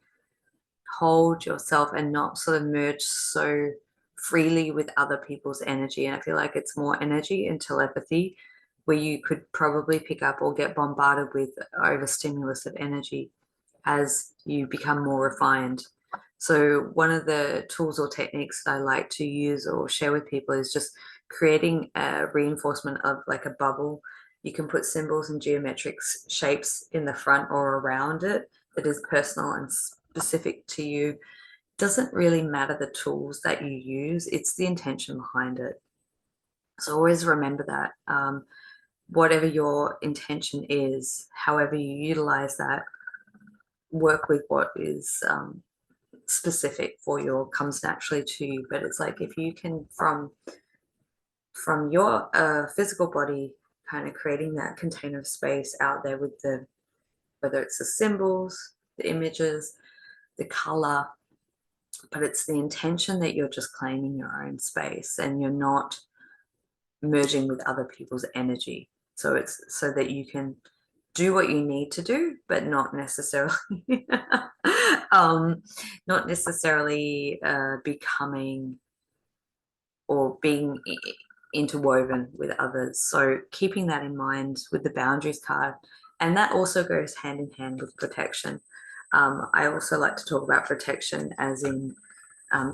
hold yourself and not sort of merge so freely with other people's energy. And I feel like it's more energy and telepathy, where you could probably pick up or get bombarded with overstimulus of energy as you become more refined. So one of the tools or techniques that I like to use or share with people is just creating a reinforcement of like a bubble. You can put symbols and geometric shapes in the front or around it that is personal and specific to you. Doesn't really matter the tools that you use, it's the intention behind it. So always remember that. Whatever your intention is, however you utilize that, work with what is specific for you or comes naturally to you. But it's like, if you can, from from your physical body, kind of creating that container of space out there with the, whether it's the symbols, the images, the color, but it's the intention that you're just claiming your own space and you're not merging with other people's energy. So it's so that you can do what you need to do, but not necessarily not necessarily becoming or being interwoven with others. So keeping that in mind with the boundaries card, and that also goes hand in hand with protection. I also like to talk about protection as in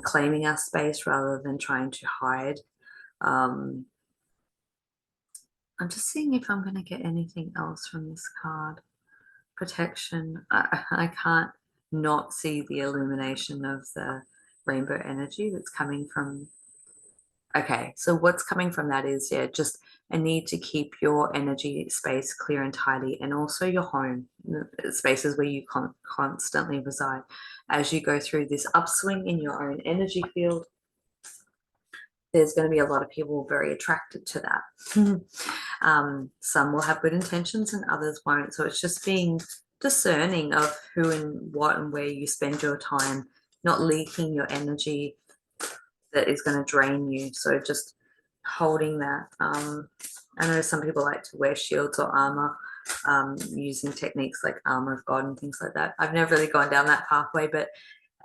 claiming our space rather than trying to hide. I'm just seeing if I'm going to get anything else from this card. Protection. I can't not see the illumination of the rainbow energy that's coming from. Okay, so what's coming from that is, yeah, just a need to keep your energy space clear and tidy, and also your home, spaces where you constantly reside. As you go through this upswing in your own energy field, there's going to be a lot of people very attracted to that. Some will have good intentions and others won't. So it's just being discerning of who and what and where you spend your time, not leaking your energy that is going to drain you. So just holding that. I know some people like to wear shields or armor, using techniques like armor of God and things like that. I've never really gone down that pathway, but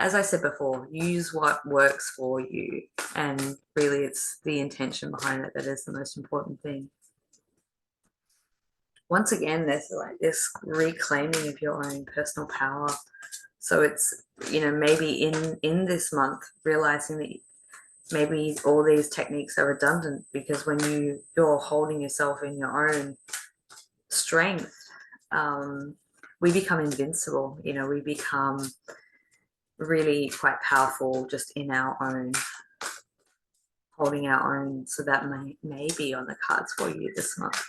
as I said before, use what works for you. And really it's the intention behind it that is the most important thing. Once again, there's like this reclaiming of your own personal power. So it's, you know, maybe in this month, realizing that maybe all these techniques are redundant, because when you're holding yourself in your own strength, we become invincible. You know, we become really quite powerful just in our own, holding our own. So that may be on the cards for you this month.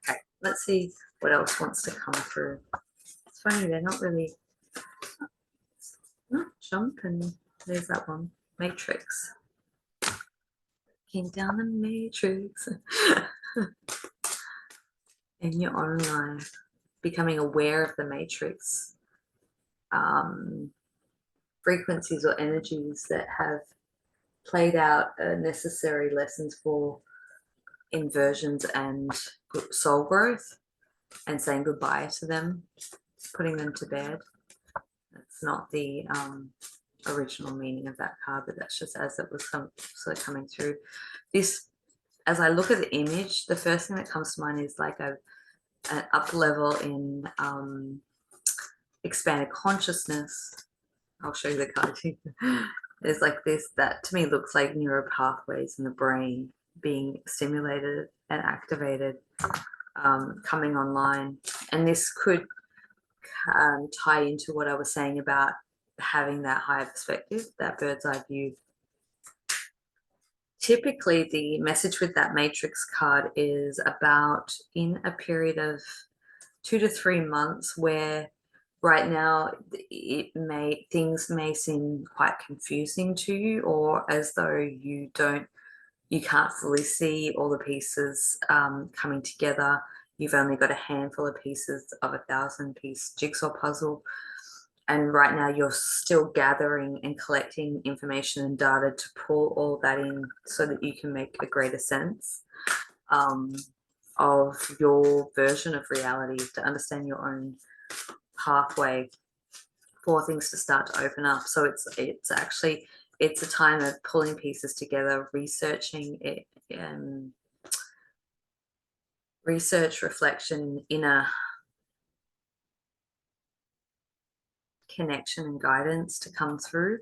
Okay, let's see what else wants to come through. It's funny, they're not really jump, and there's that one, matrix. Came down the matrix. In your own life, becoming aware of the matrix, frequencies or energies that have played out necessary lessons for inversions and soul growth, and saying goodbye to them, putting them to bed. That's not the original meaning of that card, but that's just as it was sort of coming through. This, as I look at the image, the first thing that comes to mind is like an up level in expanded consciousness. I'll show you the card. There's like this, that to me looks like neural pathways in the brain being stimulated and activated, coming online. And this could tie into what I was saying about having that higher perspective, that bird's eye view. Typically, the message with that matrix card is about in a period of 2 to 3 months, where right now things may seem quite confusing to you, or as though you can't fully see all the pieces coming together. You've only got a handful of pieces of a 1,000-piece jigsaw puzzle. And right now you're still gathering and collecting information and data to pull all that in so that you can make a greater sense of your version of reality, to understand your own pathway for things to start to open up. So it's actually, it's a time of pulling pieces together, researching it, research, reflection, inner connection and guidance to come through.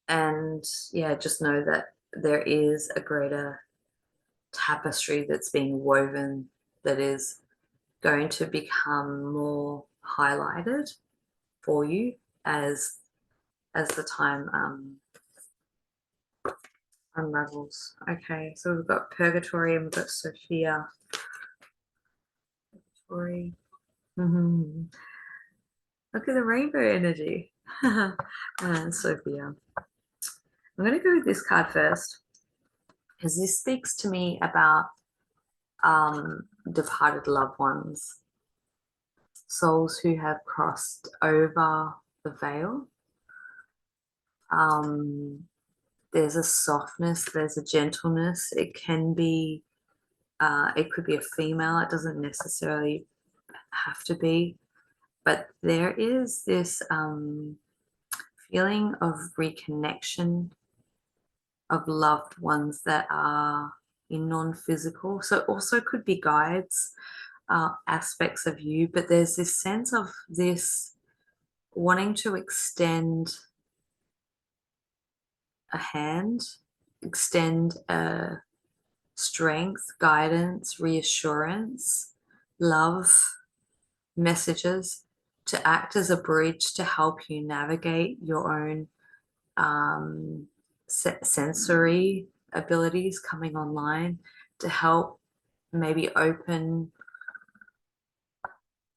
And yeah, just know that there is a greater tapestry that's being woven that is going to become more highlighted for you as the time unravels. Okay, so we've got Purgatory and we've got Sophia. Purgatory. Look at the rainbow energy. And Sophia. I'm going to go with this card first because this speaks to me about departed loved ones, souls who have crossed over the veil. There's a softness, there's a gentleness. It can be, it could be a female. It doesn't necessarily have to be, but there is this feeling of reconnection of loved ones that are in non-physical. So also could be guides, aspects of you, but there's this sense of this wanting to extend a hand, extend a strength, guidance, reassurance, love, messages to act as a bridge to help you navigate your own sensory abilities coming online, to help maybe open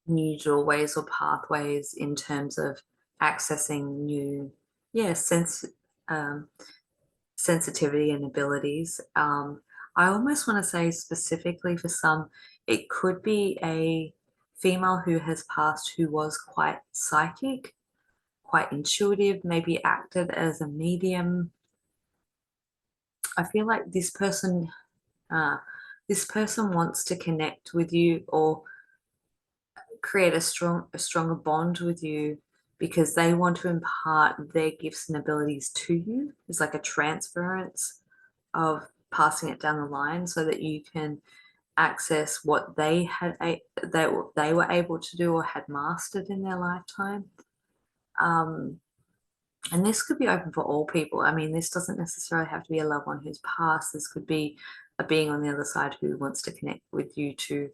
new doorways or pathways in terms of accessing new, sensitivity and abilities. I almost want to say specifically for some, it could be a female who has passed who was quite psychic, quite intuitive, maybe acted as a medium. I feel like this person wants to connect with you or create a stronger bond with you because they want to impart their gifts and abilities to you. It's like a transference of passing it down the line so that you can access what they were able to do or had mastered in their lifetime. And this could be open for all people. I mean, this doesn't necessarily have to be a loved one who's passed. This could be a being on the other side who wants to connect with you to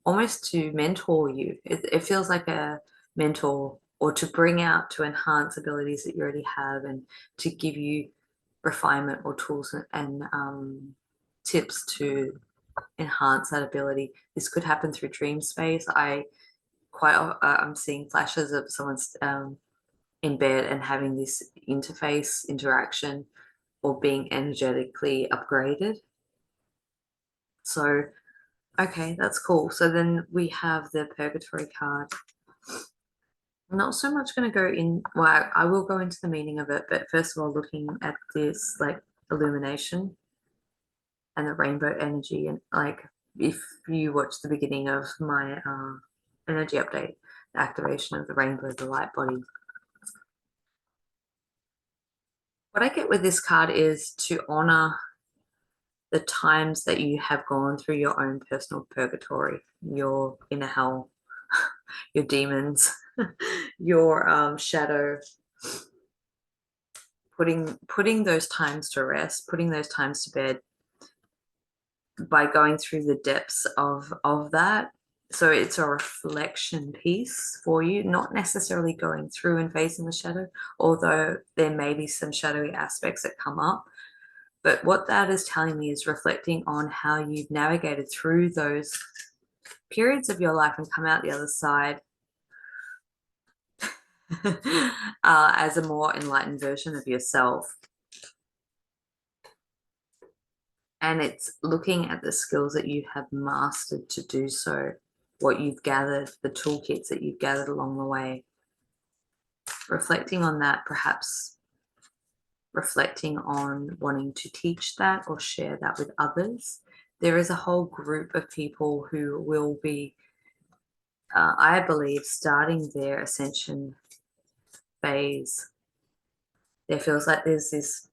almost to mentor you. It feels like a mentor, or to bring out, to enhance abilities that you already have and to give you refinement or tools and tips to enhance that ability. This could happen through dream space. I'm seeing flashes of someone's in bed and having this interface interaction or being energetically upgraded. So, okay, that's cool. So then we have the Purgatory card. I'm not so much going to go in, well, I will go into the meaning of it, but first of all, looking at this like illumination and the rainbow energy, and like if you watch the beginning of my energy update, the activation of the rainbow, the light body. What I get with this card is to honor the times that you have gone through your own personal purgatory, your inner hell, your demons, your shadow, putting those times to rest, putting those times to bed by going through the depths of that. So it's a reflection piece for you, not necessarily going through and facing the shadow, although there may be some shadowy aspects that come up. But what that is telling me is reflecting on how you've navigated through those periods of your life and come out the other side as a more enlightened version of yourself. And it's looking at the skills that you have mastered to do so, what you've gathered, the toolkits that you've gathered along the way. Reflecting on that, perhaps reflecting on wanting to teach that or share that with others. There is a whole group of people who will be, I believe, starting their ascension phase. There feels like there's this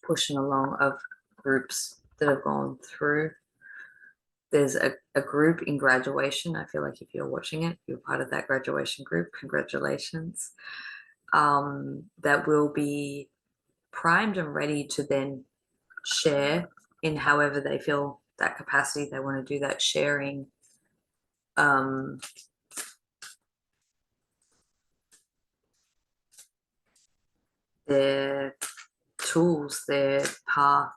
pushing along of groups that have gone through. There's a group in graduation. I feel like if you're watching it, you're part of that graduation group. Congratulations. That will be primed and ready to then share in however they feel that capacity they want to do that sharing. Their tools, their path,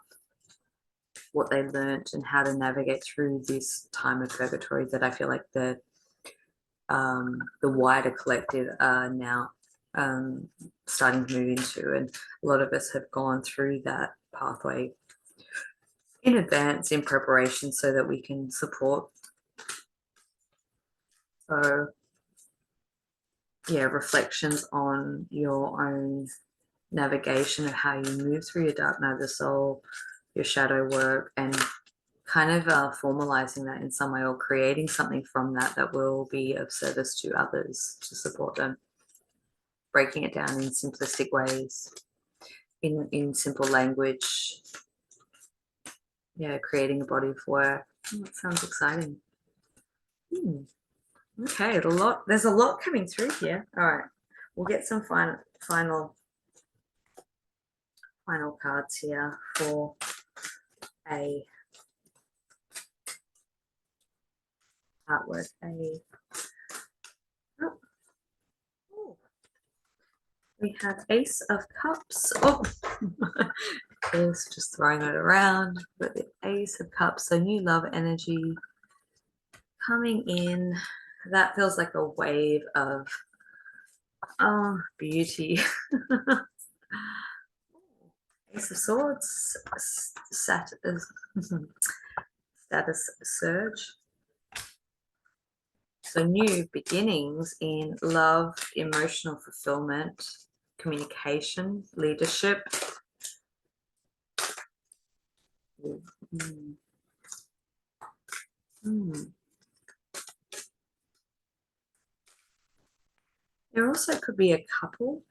what they learned and how to navigate through this time of purgatory that I feel like the wider collective are now starting to move into, and a lot of us have gone through that pathway in advance in preparation so that we can support. So yeah, reflections on your own navigation of how you move through your dark night of the soul, your shadow work, and kind of formalizing that in some way, or creating something from that that will be of service to others to support them, breaking it down in simplistic ways, in simple language. Yeah, creating a body of work. Oh, that sounds exciting. Okay, there's a lot coming through here. All right, we'll get some final cards here for a artwork. We have Ace of Cups. Oh, it's just throwing it around. But the Ace of Cups, so new love energy coming in. That feels like a wave of beauty. Ace of Swords, status surge. So new beginnings in love, emotional fulfillment, communication, leadership. There also could be a couple.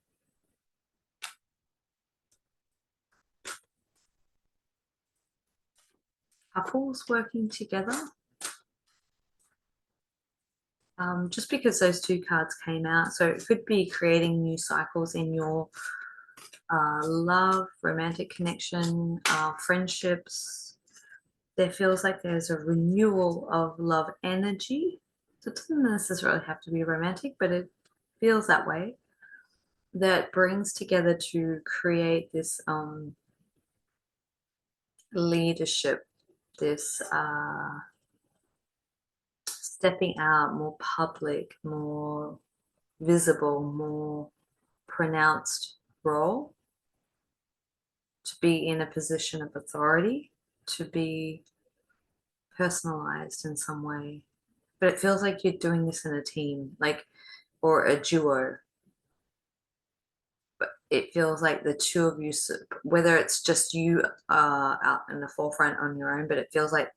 Couples working together. Just because those two cards came out. So it could be creating new cycles in your love, romantic connection, friendships. There feels like there's a renewal of love energy. So it doesn't necessarily have to be romantic, but it feels that way. That brings together to create this leadership, this stepping out, more public, more visible, more pronounced role, to be in a position of authority, to be personalized in some way. But it feels like you're doing this in a team, like, or a duo. But it feels like the two of you, whether it's just you out in the forefront on your own, but it feels like,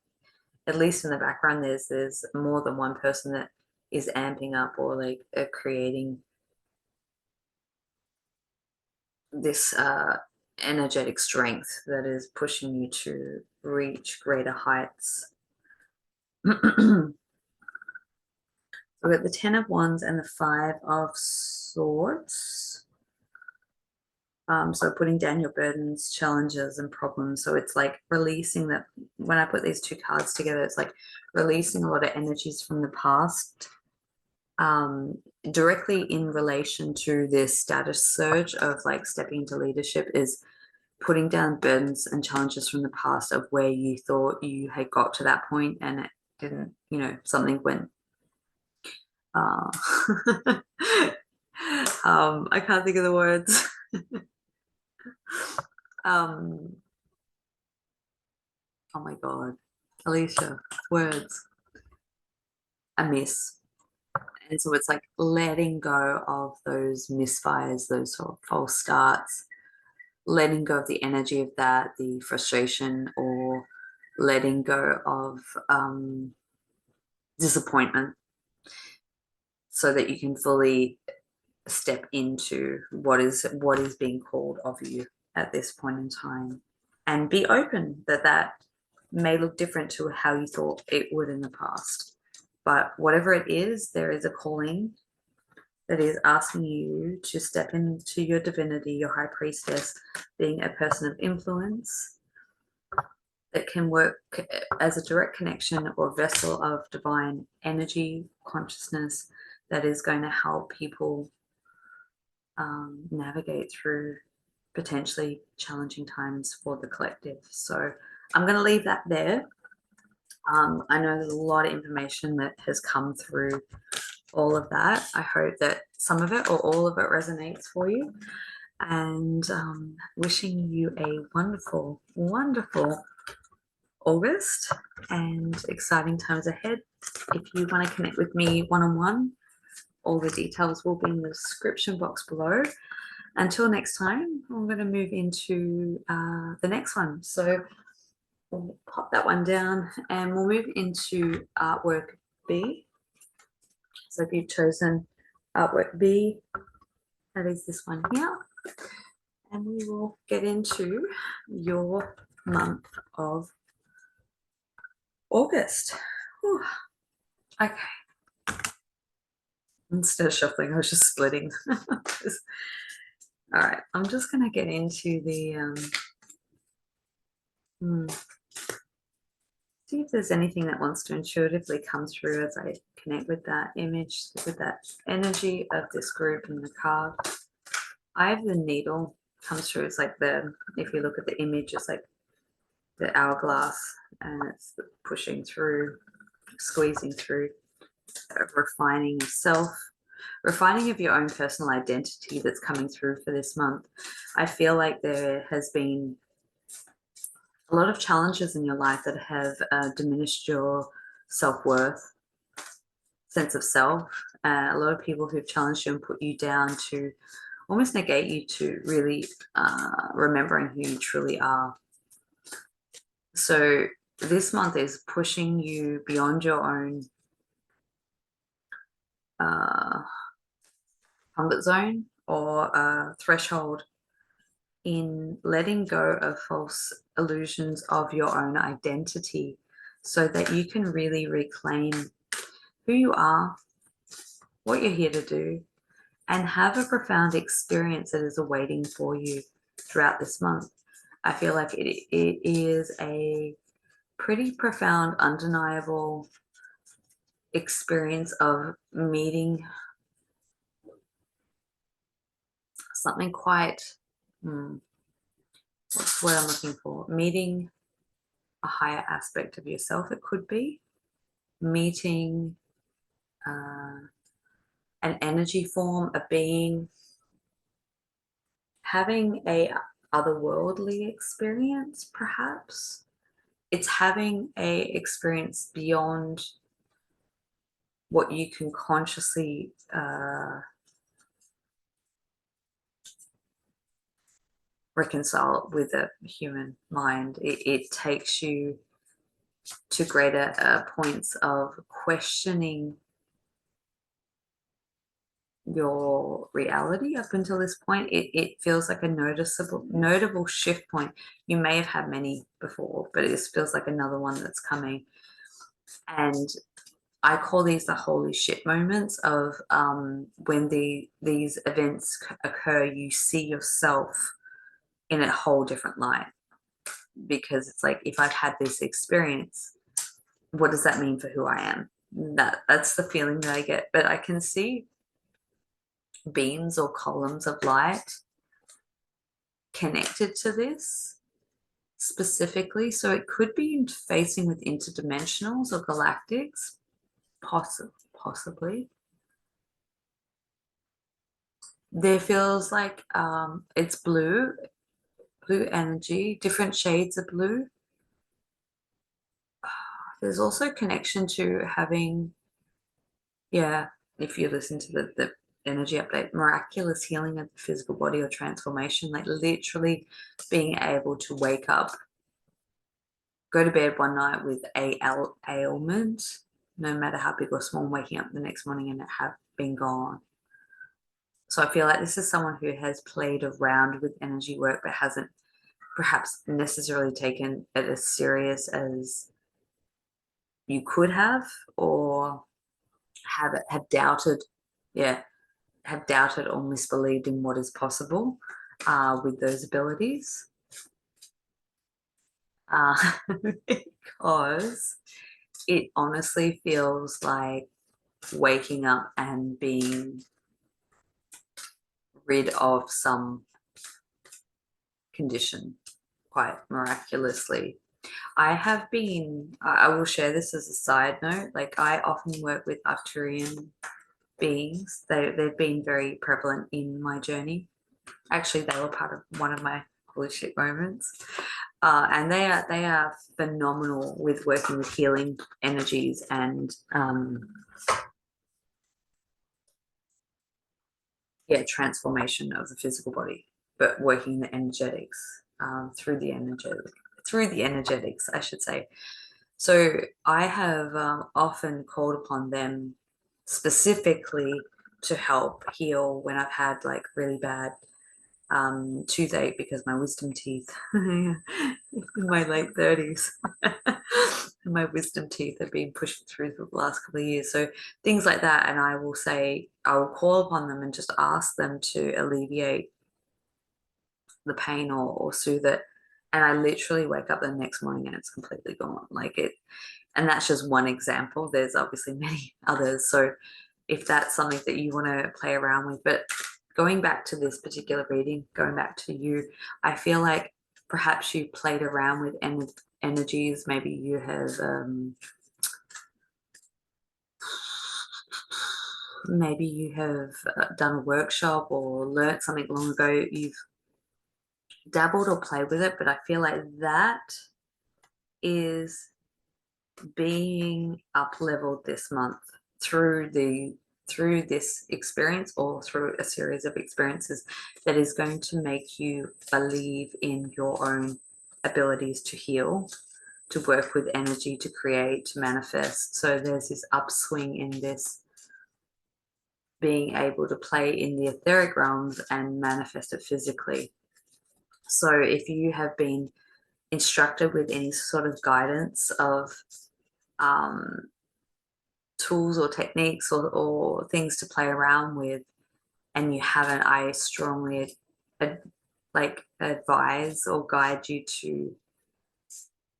at least in the background, there's more than one person that is amping up or like creating this energetic strength that is pushing you to reach greater heights. We've got the 10 of Wands and the 5 of Swords. So putting down your burdens, challenges, and problems. So it's like releasing that. When I put these two cards together, it's like releasing a lot of energies from the past, directly in relation to this status surge of like stepping into leadership, is putting down burdens and challenges from the past of where you thought you had got to that point and it didn't, something went I can't think of the words. Oh my God, Alisha, words. A miss. And so it's like letting go of those misfires, those sort of false starts, letting go of the energy of that, the frustration, or letting go of disappointment, so that you can fully step into what is being called of you at this point in time, and be open that may look different to how you thought it would in the past. But whatever it is, there is a calling that is asking you to step into your divinity, your high priestess, being a person of influence that can work as a direct connection or vessel of divine energy, consciousness, that is going to help people navigate through potentially challenging times for the collective. So I'm going to leave that there. I know there's a lot of information that has come through all of that. I hope that some of it or all of it resonates for you. And wishing you a wonderful, wonderful August and exciting times ahead. If you want to connect with me one-on-one, all the details will be in the description box below. Until next time, I'm going to move into the next one. So we'll pop that one down and we'll move into artwork B. So if you've chosen artwork B, that is this one here. And we will get into your month of August. Whew. Okay. Instead of shuffling, I was just splitting. All right, I'm just going to get into the, see if there's anything that wants to intuitively come through as I connect with that image, with that energy of this group and the card. I have the needle comes through. It's like if you look at the image, it's like the hourglass and it's pushing through, squeezing through, refining yourself, refining of your own personal identity that's coming through for this month. I feel like there has been a lot of challenges in your life that have diminished your self-worth, sense of self. A lot of people who've challenged you and put you down to almost negate you to really remembering who you truly are. So this month is pushing you beyond your own comfort zone or threshold in letting go of false illusions of your own identity so that you can really reclaim who you are, what you're here to do, and have a profound experience that is awaiting for you throughout this month. I feel like it is a pretty profound, undeniable experience of meeting something quite, what's the word I'm looking for? Meeting a higher aspect of yourself, it could be. Meeting an energy form, a being, having a otherworldly experience, perhaps. It's having a experience beyond what you can consciously reconcile with a human mind. It takes you to greater points of questioning your reality. Up until this point, it feels like a notable shift point. You may have had many before, but it just feels like another one that's coming. And I call these the holy shit moments of when these events occur, you see yourself in a whole different light, because it's like, if I've had this experience, what does that mean for who I am? That's the feeling that I get. But I can see beams or columns of light connected to this specifically. So it could be interfacing with interdimensionals or galactics, possibly. There feels like it's blue energy, different shades of blue. There's also connection to having, if you listen to the energy update, miraculous healing of the physical body or transformation, like literally being able to wake up, go to bed one night with a ailment, no matter how big or small, waking up the next morning and it have been gone. So I feel like this is someone who has played around with energy work but hasn't perhaps necessarily taken it as serious as you could have, or have doubted or misbelieved in what is possible with those abilities. Because it honestly feels like waking up and being rid of some condition quite miraculously. I will share this as a side note, like I often work with Arcturian beings. They've been very prevalent in my journey. Actually, they were part of one of my holy shit moments. And they are phenomenal with working with healing energies and transformation of the physical body, but working the energetics through the energetics, I should say. So I have often called upon them specifically to help heal when I've had like really bad toothache because my wisdom teeth in my late 30s my wisdom teeth have been pushed through the last couple of years, so things like that. And I will call upon them and just ask them to alleviate the pain or soothe it, and I literally wake up the next morning and it's completely gone. Like it, and that's just one example. There's obviously many others, so if that's something that you want to play around with. But going back to this particular reading, going back to you, I feel like perhaps you played around with energies. Maybe you have done a workshop or learnt something long ago. You've dabbled or played with it, but I feel like that is being up leveled this month through this experience or through a series of experiences that is going to make you believe in your own abilities to heal, to work with energy, to create, to manifest. So there's this upswing in this being able to play in the etheric realms and manifest it physically. So if you have been instructed with any sort of guidance of tools or techniques or things to play around with, and you haven't, I strongly advise or guide you to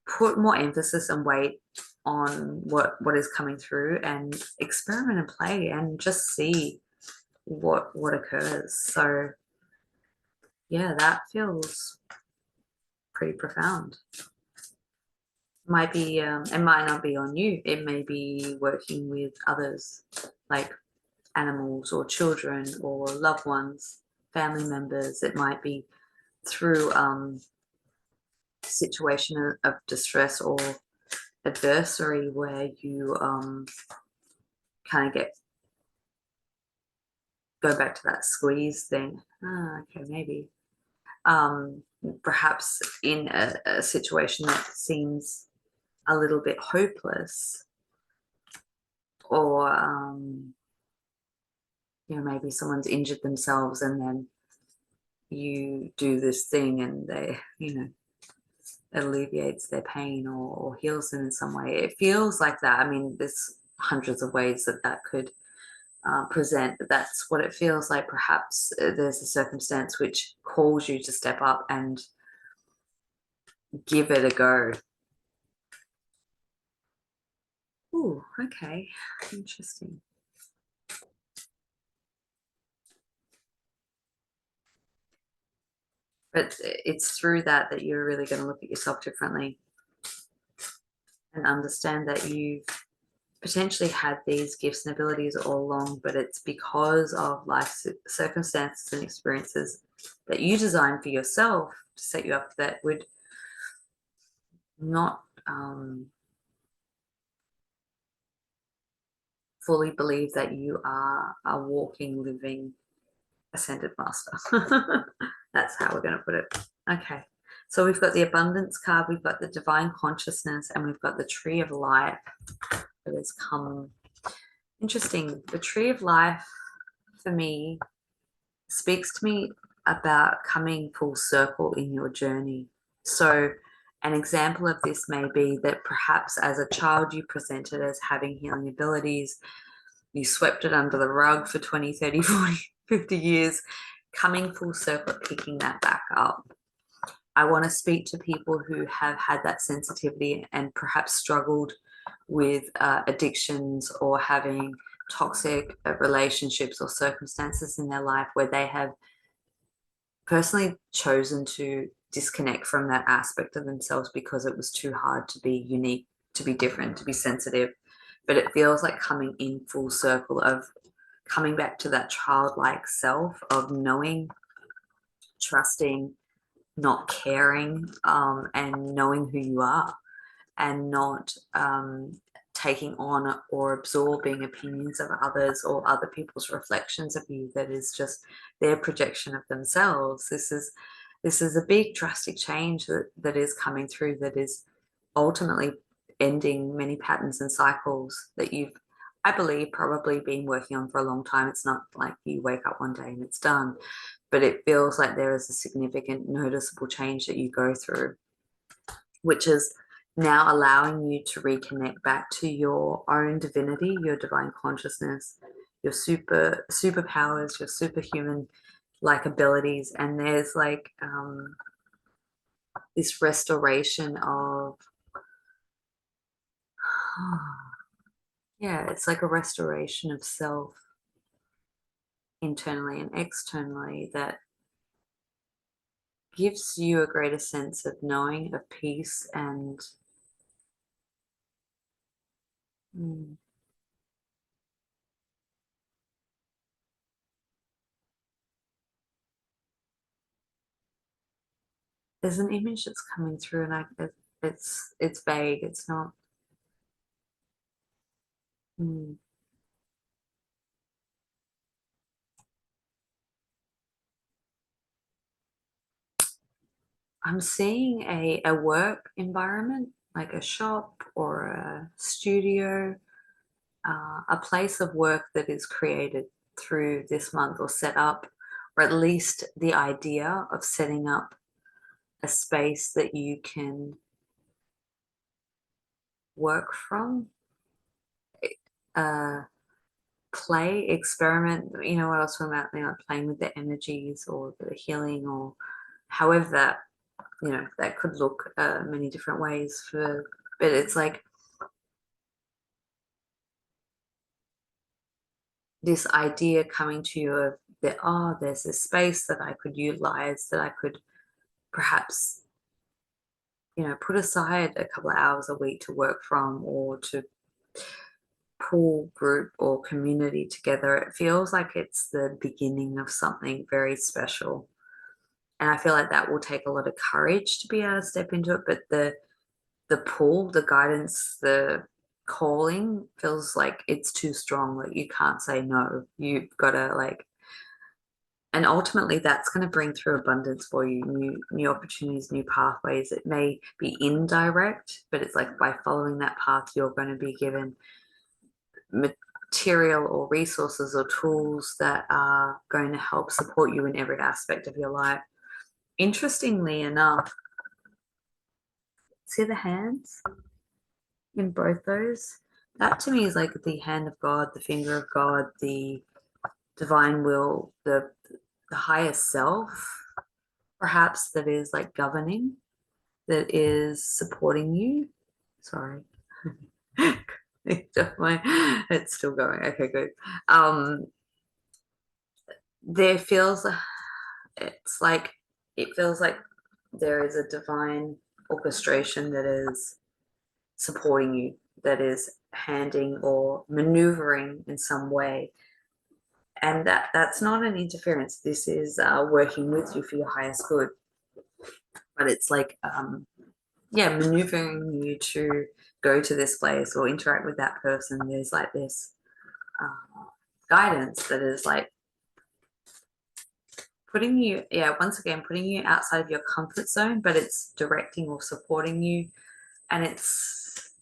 put more emphasis and weight on what is coming through, and experiment and play and just see what occurs. So yeah, that feels pretty profound. Might be it might not be on you, it may be working with others, like animals or children or loved ones, family members. It might be through situation of distress or adversary where you kind of go back to that squeeze thing. Okay, maybe perhaps in a situation that seems a little bit hopeless, or maybe someone's injured themselves and then you do this thing and they alleviates their pain or heals them in some way. It feels like that. I mean, there's hundreds of ways that could present, but that's what it feels like. Perhaps there's a circumstance which calls you to step up and give it a go. Ooh, okay, interesting. But it's through that you're really going to look at yourself differently and understand that you've potentially had these gifts and abilities all along, but it's because of life circumstances and experiences that you designed for yourself to set you up that would not fully believe that you are a walking, living ascended master. That's how we're going to put it. Okay, so we've got the abundance card, we've got the divine consciousness, and we've got the tree of life that has come. Interesting. The tree of life for me speaks to me about coming full circle in your journey. So an example of this may be that perhaps as a child you presented as having healing abilities, you swept it under the rug for 20, 30, 40, 50 years, coming full circle, picking that back up. I want to speak to people who have had that sensitivity and perhaps struggled with addictions or having toxic relationships or circumstances in their life where they have personally chosen to disconnect from that aspect of themselves because it was too hard to be unique, to be different, to be sensitive. But it feels like coming in full circle of coming back to that childlike self of knowing, trusting, not caring, and knowing who you are, and not taking on or absorbing opinions of others or other people's reflections of you that is just their projection of themselves. This is a big drastic change that is coming through, that is ultimately ending many patterns and cycles that you've, I believe, probably been working on for a long time. It's not like you wake up one day and it's done, but it feels like there is a significant noticeable change that you go through, which is now allowing you to reconnect back to your own divinity, your divine consciousness, your superpowers, your superhuman like abilities. And there's like this restoration of yeah, it's like a restoration of self internally and externally that gives you a greater sense of knowing, of peace, and there's an image that's coming through, and it's vague. It's not. I'm seeing a work environment, like a shop or a studio, a place of work that is created through this month or set up, or at least the idea of setting up a space that you can work from, uh, play, experiment. You know what I was talking about, you know, playing with the energies or the healing, or however that, you know, that could look many different ways for, but it's like this idea coming to you of that, oh, there's this space that I could utilize, that I could perhaps, you know, put aside a couple of hours a week to work from, or to pull group or community together. It feels like it's the beginning of something very special. And I feel like that will take a lot of courage to be able to step into it. But the pull, the guidance, the calling feels like it's too strong, that you can't say no. You've got to like, and ultimately that's going to bring through abundance for you, new opportunities, new pathways. It may be indirect, but it's like by following that path, you're going to be given material or resources or tools that are going to help support you in every aspect of your life. Interestingly enough, see the hands in both those? That to me is like the hand of God, the finger of God, the divine will, the higher self, perhaps, that is like governing, that is supporting you. Sorry. It's still going. Okay, good. There feels, it's like, it feels like there is a divine orchestration that is supporting you, that is handing or maneuvering in some way, and that's not an interference. This is working with you for your highest good, but it's like yeah, maneuvering you to go to this place or interact with that person. There's like this guidance that is like putting you, yeah, once again, putting you outside of your comfort zone, but it's directing or supporting you. And it's,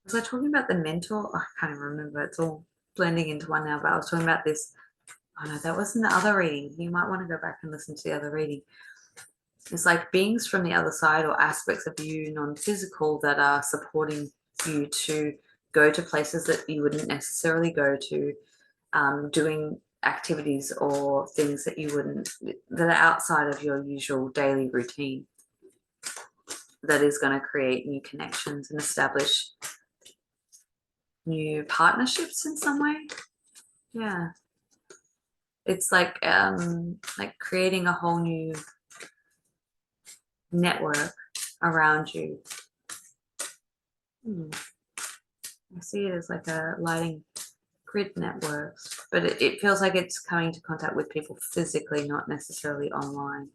was I talking about the mentor? Oh, I can't even remember. It's all blending into one now, but I was talking about this. Oh no, that wasn't the other reading. You might want to go back and listen to the other reading. It's like beings from the other side, or aspects of you, non-physical, that are supporting you to go to places that you wouldn't necessarily go to, doing activities or things that you wouldn't, that are outside of your usual daily routine, that is going to create new connections and establish new partnerships in some way. Yeah, it's like creating a whole new network around you. I see it as like a lighting grid networks, but it feels like it's coming into contact with people physically, not necessarily online.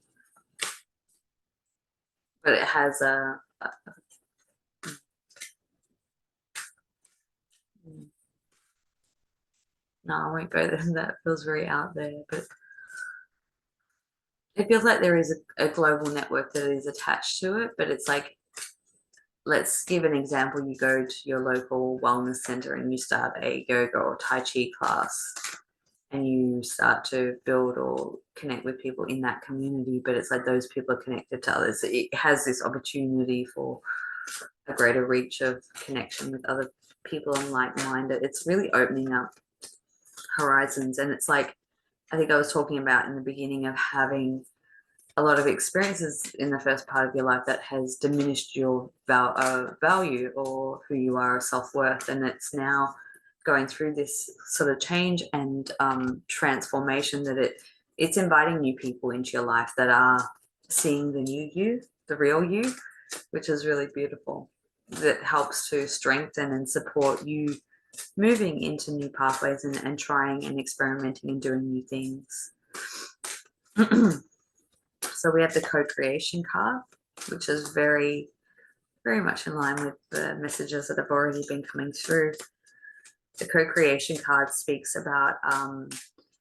But it has a no, I won't go there. That feels very out there, but it feels like there is a global network that is attached to it. But it's like, let's give an example. You go to your local wellness center and you start a yoga or Tai Chi class, and you start to build or connect with people in that community. But it's like those people are connected to others. It has this opportunity for a greater reach of connection with other people and like-minded. It's really opening up horizons. And it's like, I think I was talking about in the beginning of having a lot of experiences in the first part of your life that has diminished your value or who you are, self-worth. And it's now going through this sort of change and transformation that it's inviting new people into your life that are seeing the new you, the real you, which is really beautiful. That helps to strengthen and support you moving into new pathways and trying and experimenting and doing new things. So we have the co-creation card, which is very, very much in line with the messages that have already been coming through. The co-creation card speaks about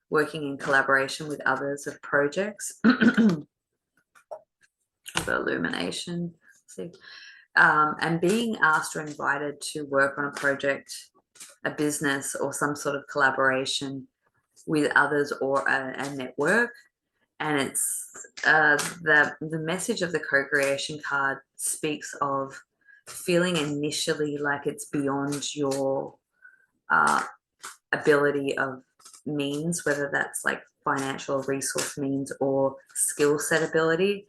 working in collaboration with others of projects, the illumination, and being asked or invited to work on a project, a business, or some sort of collaboration with others or a network. And it's the message of the co-creation card speaks of feeling initially like it's beyond your ability of means, whether that's like financial resource means or skill set ability.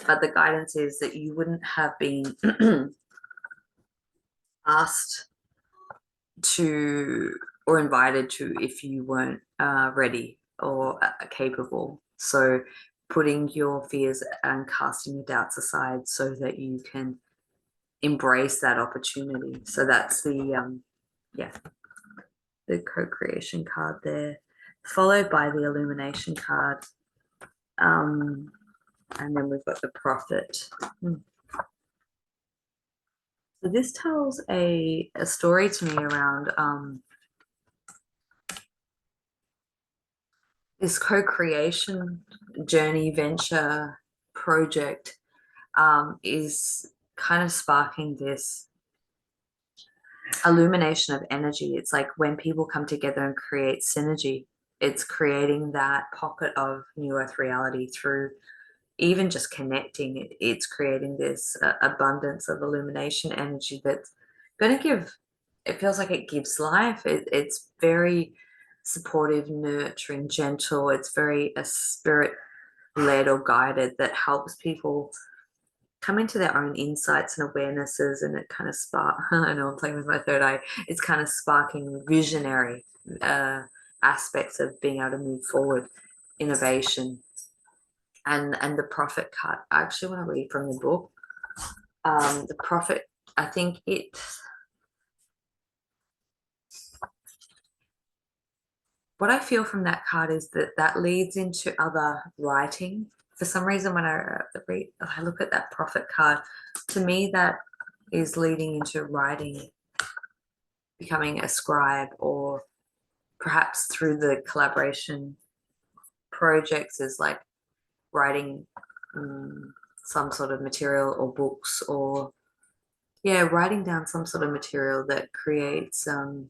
But the guidance is that you wouldn't have been asked to or invited to if you weren't ready or capable. So putting your fears and casting your doubts aside so that you can embrace that opportunity. So that's the co-creation card there, followed by the illumination card. And then we've got the prophet. So this tells a story to me around this co-creation journey, venture, project is kind of sparking this illumination of energy. It's like when people come together and create synergy, it's creating that pocket of new earth reality through even just connecting. It's creating this abundance of illumination energy that's going to give, it feels like it gives life. It's very supportive, nurturing, gentle. It's very a spirit led or guided that helps people come into their own insights and awarenesses, and it kind of I know I'm playing with my third eye, it's kind of sparking visionary aspects of being able to move forward, innovation. And the prophet card, I actually want to read from the book. The prophet, I think what I feel from that card is that leads into other writing. For some reason, when I look at that prophet card, to me that is leading into writing, becoming a scribe, or perhaps through the collaboration projects is like writing some sort of material or books, or writing down some sort of material that creates a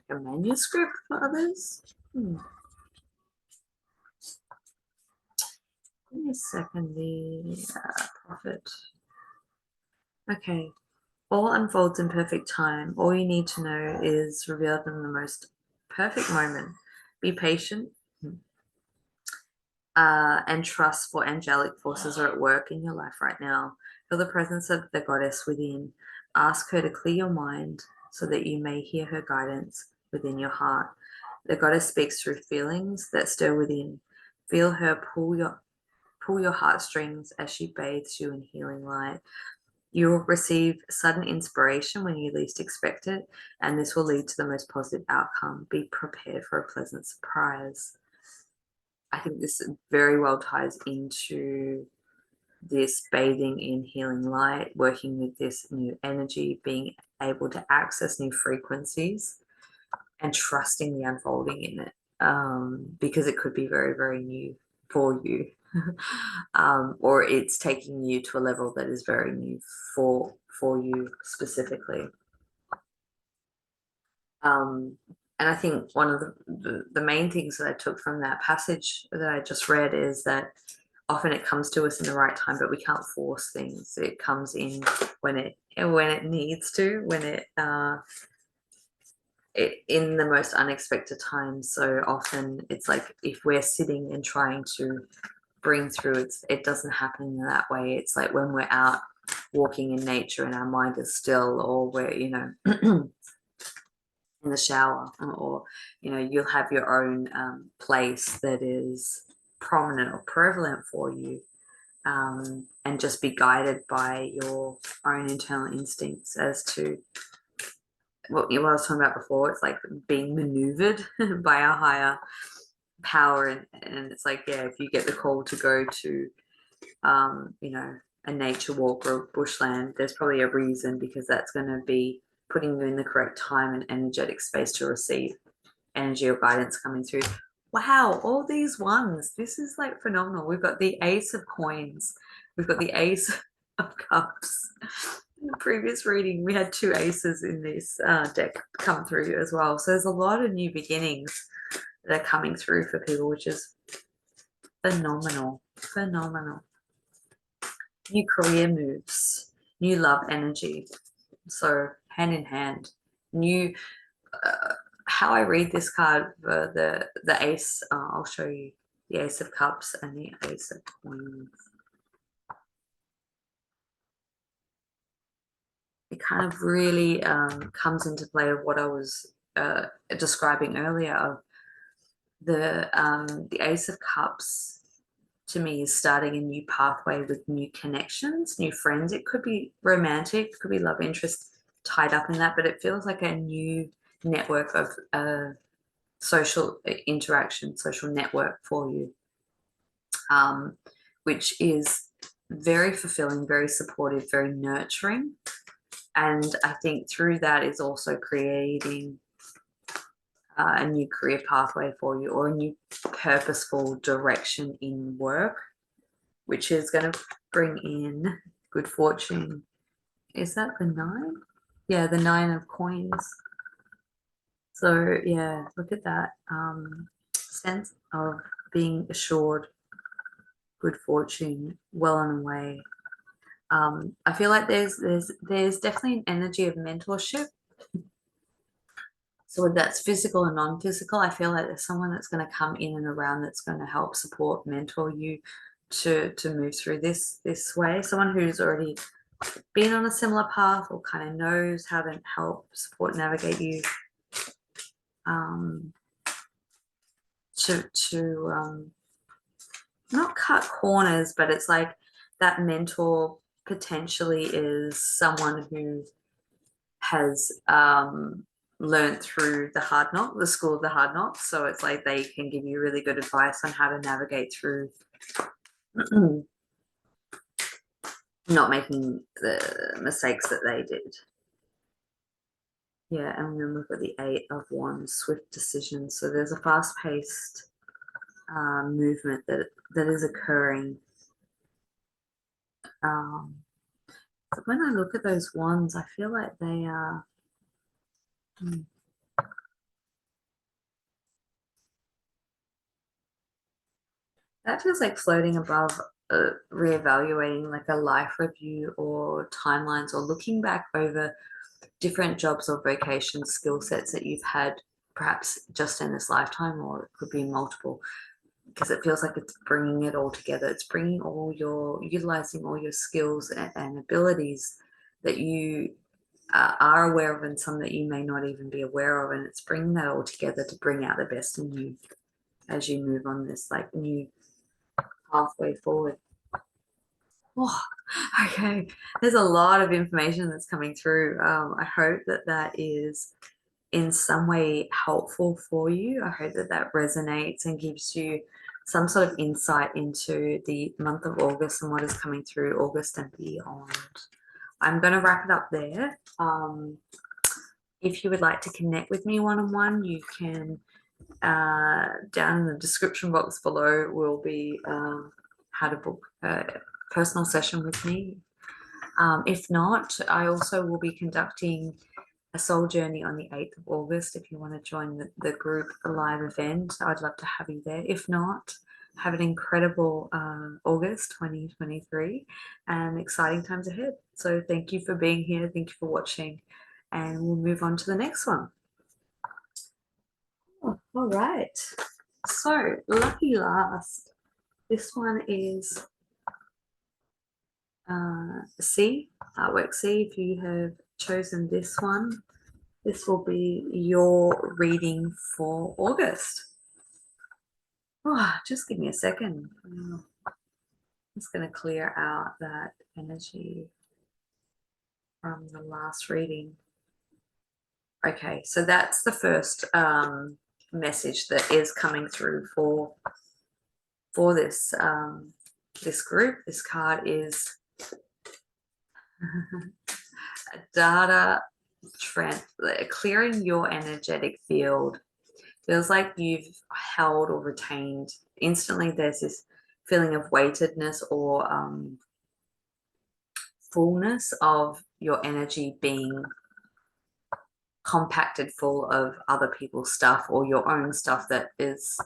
manuscript for others. Give me a second. The prophet. Okay. All unfolds in perfect time. All you need to know is revealed in the most perfect moment. Be patient and trust, for angelic forces are at work in your life right now. Feel the presence of the goddess within. Ask her to clear your mind so that you may hear her guidance within your heart. The goddess speaks through feelings that stir within. Feel her pull your heartstrings as she bathes you in healing light. You'll receive sudden inspiration when you least expect it, and this will lead to the most positive outcome. Be prepared for a pleasant surprise. I think this very well ties into this bathing in healing light, working with this new energy, being able to access new frequencies, and trusting the unfolding in it, because it could be very, very new for you. Or it's taking you to a level that is very new for you specifically. And I think one of the main things that I took from that passage that I just read is that often it comes to us in the right time, but we can't force things. It comes in when it needs to, when it in the most unexpected times. So often it's like if we're sitting and trying to bring through, it doesn't happen in that way. It's like when we're out walking in nature and our mind is still, or we're, you know, in the shower, or, you know, you'll have your own place that is prominent or prevalent for you, and just be guided by your own internal instincts as to what I was talking about before. It's like being maneuvered by a higher power, and it's like, yeah, if you get the call to go to you know, a nature walk or bushland, there's probably a reason, because that's going to be putting you in the correct time and energetic space to receive energy or guidance coming through. Wow, all these ones, this is like phenomenal. We've got the Ace of Coins, we've got the Ace of Cups. In the previous reading we had 2 aces in this deck come through as well, so there's a lot of new beginnings that are coming through for people, which is phenomenal. New career moves, new love energy, so hand in hand. New how I read this card for the ace, I'll show you the Ace of Cups and the Ace of Coins. It kind of really comes into play of what I was describing earlier, of the Ace of Cups to me is starting a new pathway with new connections, new friends. It could be romantic, it could be love interest tied up in that, but it feels like a new network of social interaction, social network for you, which is very fulfilling, very supportive, very nurturing. And I think through that is also creating a new career pathway for you, or a new purposeful direction in work, which is going to bring in good fortune. Is that the 9? Yeah, the 9 of Coins. So yeah, look at that sense of being assured good fortune well on the way. I feel like there's definitely an energy of mentorship. So whether that's physical and non-physical, I feel like there's someone that's going to come in and around that's going to help support, mentor you to move through this way. Someone who's already been on a similar path, or kind of knows how to help support, navigate you to not cut corners, but it's like that mentor potentially is someone who has learned through the school of the hard knocks. So it's like they can give you really good advice on how to navigate through not making the mistakes that they did. Yeah, and then we've got the 8 of Wands, swift decisions. So there's a fast-paced movement that is occurring. But when I look at those wands, I feel like they are that feels like floating above, reevaluating, like a life review or timelines, or looking back over different jobs or vocations, skill sets that you've had perhaps just in this lifetime, or it could be multiple, because it feels like it's bringing it all together. It's bringing utilizing all your skills and abilities that you are aware of, and some that you may not even be aware of, and it's bringing that all together to bring out the best in you as you move on this like new pathway forward. Oh, Okay, there's a lot of information that's coming through. I hope that that is in some way helpful for you. I hope that that resonates and gives you some sort of insight into the month of August and what is coming through August and beyond. I'm going to wrap it up there. If you would like to connect with me one-on-one, you can, down in the description box below will be how to book a personal session with me. If not, I also will be conducting a soul journey on the 8th of August. If you want to join the group live event, I'd love to have you there. If not, have an incredible August 2023 and exciting times ahead. So thank you for being here. Thank you for watching, and we'll move on to the next one. Oh, all right. So lucky last. This one is C, artwork C. If you have chosen this one, this will be your reading for August. Oh, just give me a second. I'm just going to clear out that energy from the last reading. Okay, so that's the first message that is coming through for this this group. This card is data clearing your energetic field. Feels like you've held or retained. Instantly there's this feeling of weightedness or fullness of your energy being compacted full of other people's stuff or your own stuff that is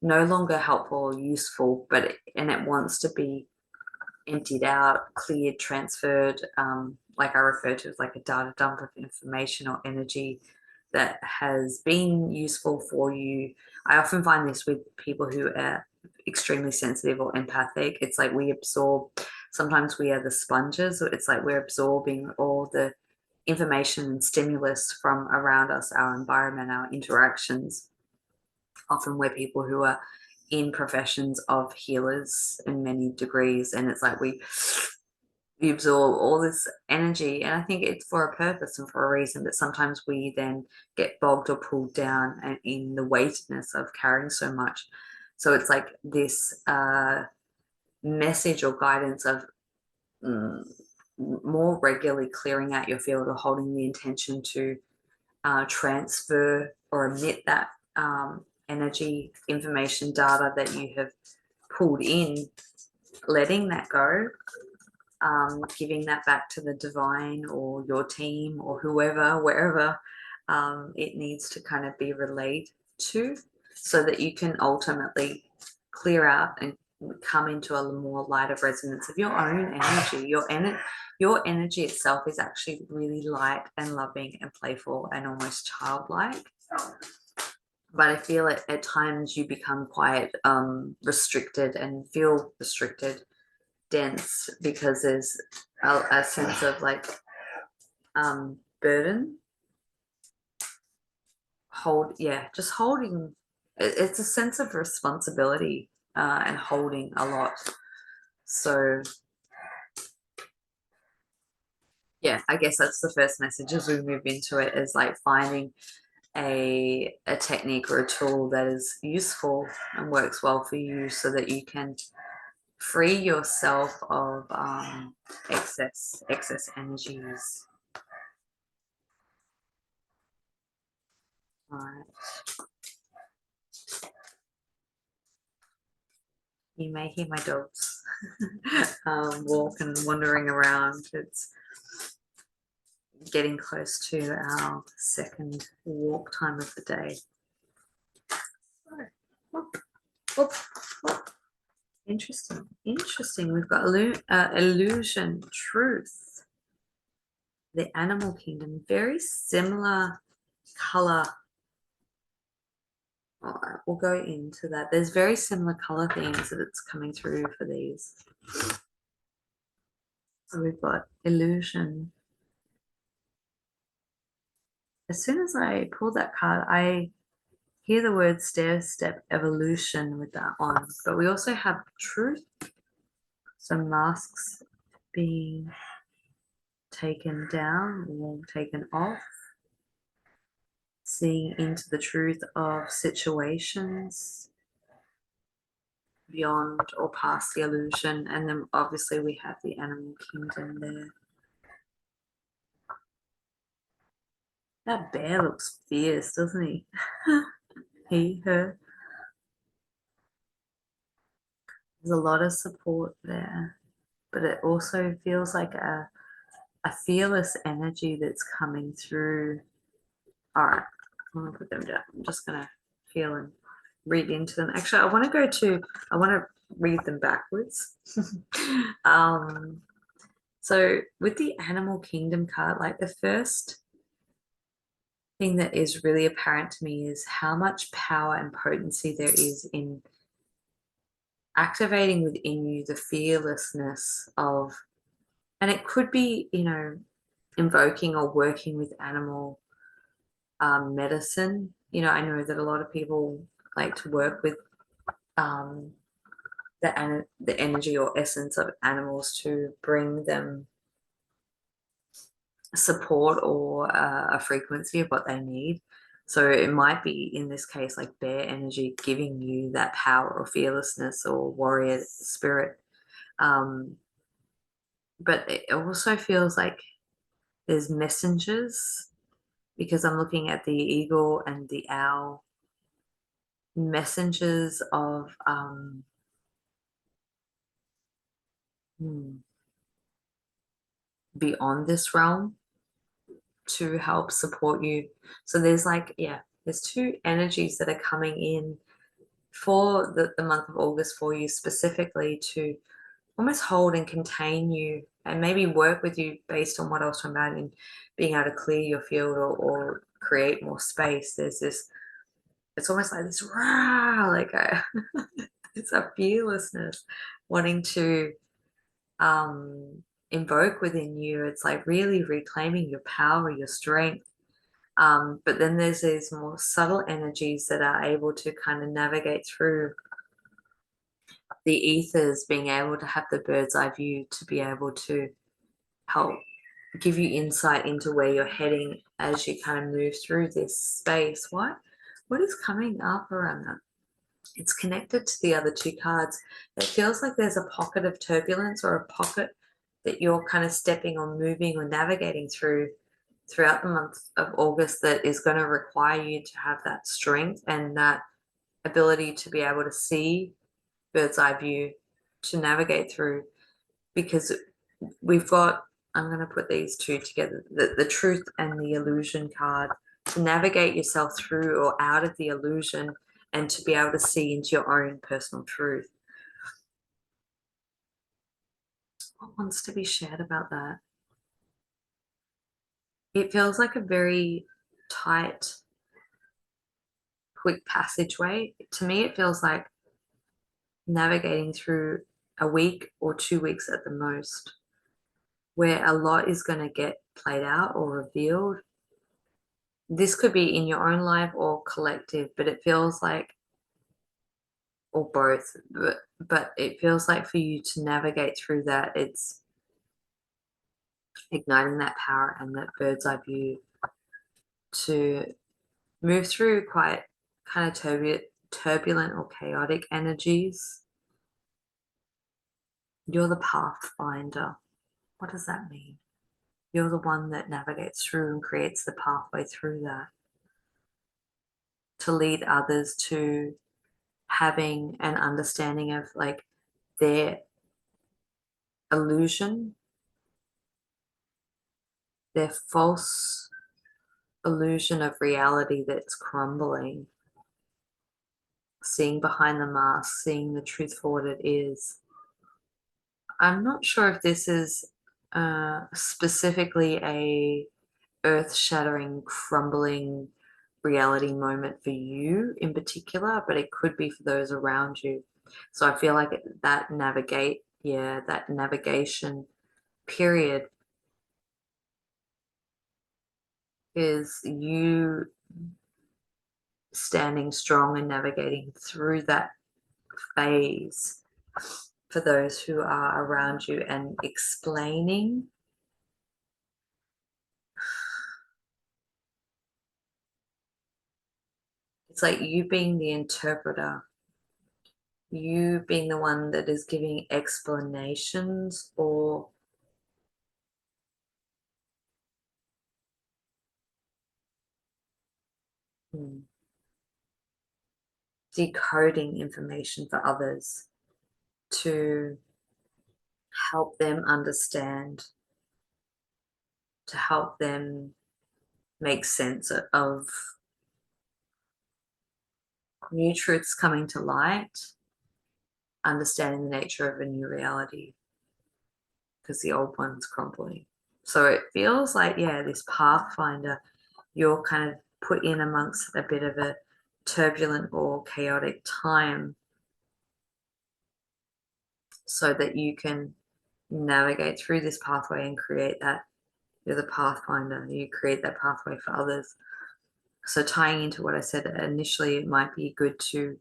no longer helpful or useful, but it wants to be emptied out, cleared, transferred, like I refer to as like a data dump of information or energy that has been useful for you. I often find this with people who are extremely sensitive or empathic. It's like we absorb, sometimes we are the sponges. It's like we're absorbing all the information and stimulus from around us, our environment, our interactions. Often we're people who are in professions of healers in many degrees, and it's like we absorb all this energy, and I think it's for a purpose and for a reason, but sometimes we then get bogged or pulled down and in the weightedness of carrying so much. So it's like this message or guidance of more regularly clearing out your field or holding the intention to transfer or emit that energy, information, data that you have pulled in, letting that go, giving that back to the divine or your team or whoever, wherever it needs to kind of be relayed to, so that you can ultimately clear out and come into a more lighter resonance of your own energy. Your energy itself is actually really light and loving and playful and almost childlike. But I feel at times you become quite restricted and feel restricted, dense, because there's a sense of like burden. Just holding. It's a sense of responsibility and holding a lot. So yeah, I guess that's the first message as we move into it, is like finding a technique or a tool that is useful and works well for you, so that you can free yourself of excess energies. All right. You may hear my dogs walking and wandering around. It's getting close to our second walk time of the day. Interesting. We've got illusion, truth, the animal kingdom, very similar color. All right, we'll go into that. There's very similar color themes that it's coming through for these. So we've got illusion. As soon as I pull that card, I hear the word stair step evolution with that one. But we also have truth, some masks, being taken down or taken off, seeing into the truth of situations beyond or past the illusion. And then obviously we have the animal kingdom there. That bear looks fierce, doesn't he? He, her. There's a lot of support there, but it also feels like a fearless energy that's coming through. All right, I'm gonna put them down. I'm just gonna feel and read into them. Actually, I want to read them backwards. So with the animal kingdom card, like the first thing that is really apparent to me is how much power and potency there is in activating within you the fearlessness of, and it could be, invoking or working with animal medicine. I know that a lot of people like to work with the energy or essence of animals to bring them support or a frequency of what they need. So it might be, in this case, like bear energy giving you that power or fearlessness or warrior spirit. But it also feels like there's messengers, because I'm looking at the eagle and the owl, messengers of beyond this realm to help support you. So there's there's two energies that are coming in for the month of August for you, specifically to almost hold and contain you and maybe work with you based on what I was talking about in being able to clear your field or create more space. There's this, it's almost like this rah, it's a fearlessness wanting to invoke within you. It's like really reclaiming your power, your strength. But then there's these more subtle energies that are able to kind of navigate through the ethers, being able to have the bird's eye view to be able to help give you insight into where you're heading as you kind of move through this space. What is coming up around that? It's connected to the other two cards. It feels like there's a pocket of turbulence or a pocket that you're kind of stepping or moving or navigating throughout the month of August that is going to require you to have that strength and that ability to be able to see bird's eye view to navigate through, because we've got, I'm going to put these two together, the truth and the illusion card, to navigate yourself through or out of the illusion and to be able to see into your own personal truth. What wants to be shared about that? It feels like a very tight, quick passageway. To me, it feels like navigating through a week or 2 weeks at the most, where a lot is going to get played out or revealed. This could be in your own life or collective, but it feels like, or both, but it feels like for you to navigate through that, it's igniting that power and that bird's eye view to move through quite kind of turbulent or chaotic energies. You're the pathfinder. What does that mean? You're the one that navigates through and creates the pathway through that, to lead others to having an understanding of like their illusion, their false illusion of reality that's crumbling, seeing behind the mask, seeing the truth for what it is. I'm not sure if this is specifically a earth-shattering, crumbling reality moment for you in particular, but it could be for those around you. So I feel like that navigation period is you standing strong and navigating through that phase. for those who are around you and explaining. It's like you being the interpreter, you being the one that is giving explanations or decoding information for others to help them understand, to help them make sense of new truths coming to light, understanding the nature of a new reality because the old one's crumbling. So it feels like, yeah, this pathfinder, you're kind of put in amongst a bit of a turbulent or chaotic time so that you can navigate through this pathway and create that. You're the pathfinder, you create that pathway for others. So tying into what I said initially, it might be good to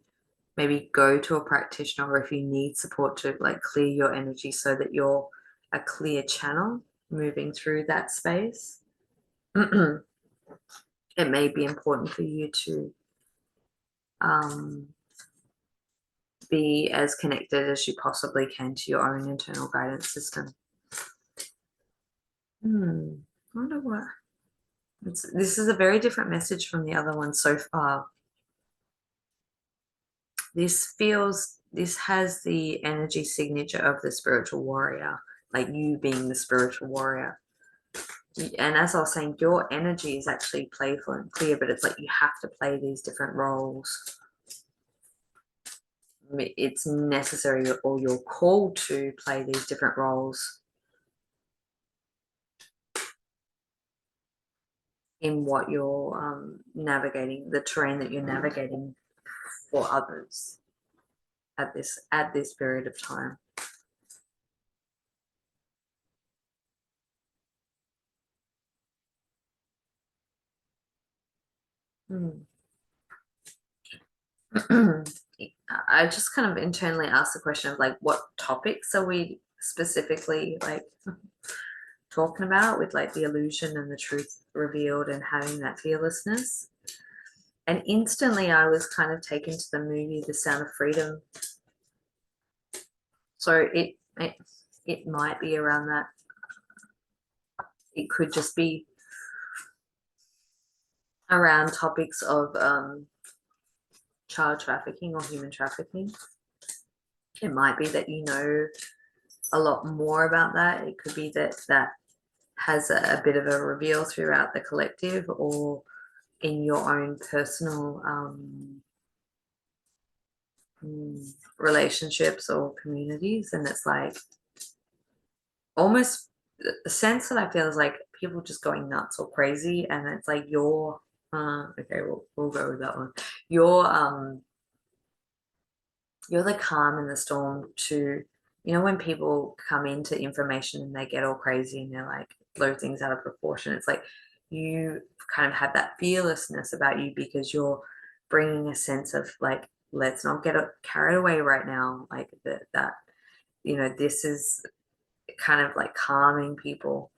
maybe go to a practitioner, or if you need support, to like clear your energy so that you're a clear channel moving through that space. It may be important for you to be as connected as you possibly can to your own internal guidance system. I wonder what. This is a very different message from the other one so far. This has the energy signature of the spiritual warrior, like you being the spiritual warrior. And as I was saying, your energy is actually playful and clear, but it's like you have to play these different roles. It's necessary, or you're called to play these different roles in what you're navigating, the terrain that you're navigating for others at this period of time. I just kind of internally asked the question of like, what topics are we specifically like talking about with like the illusion and the truth revealed and having that fearlessness? And instantly I was kind of taken to the movie The Sound of Freedom. So it might be around that. It could just be around topics of child trafficking or human trafficking. It might be that you know a lot more about that. It could be that that has a bit of a reveal throughout the collective or in your own personal relationships or communities. And it's like almost the sense that I feel is like people just going nuts or crazy, and it's like you're okay, we'll go with that one. You're the calm in the storm to, you know, when people come into information and they get all crazy and they're like blow things out of proportion. It's like you kind of have that fearlessness about you because you're bringing a sense of like, let's not get carried away right now. Like that, you know, this is kind of like calming people.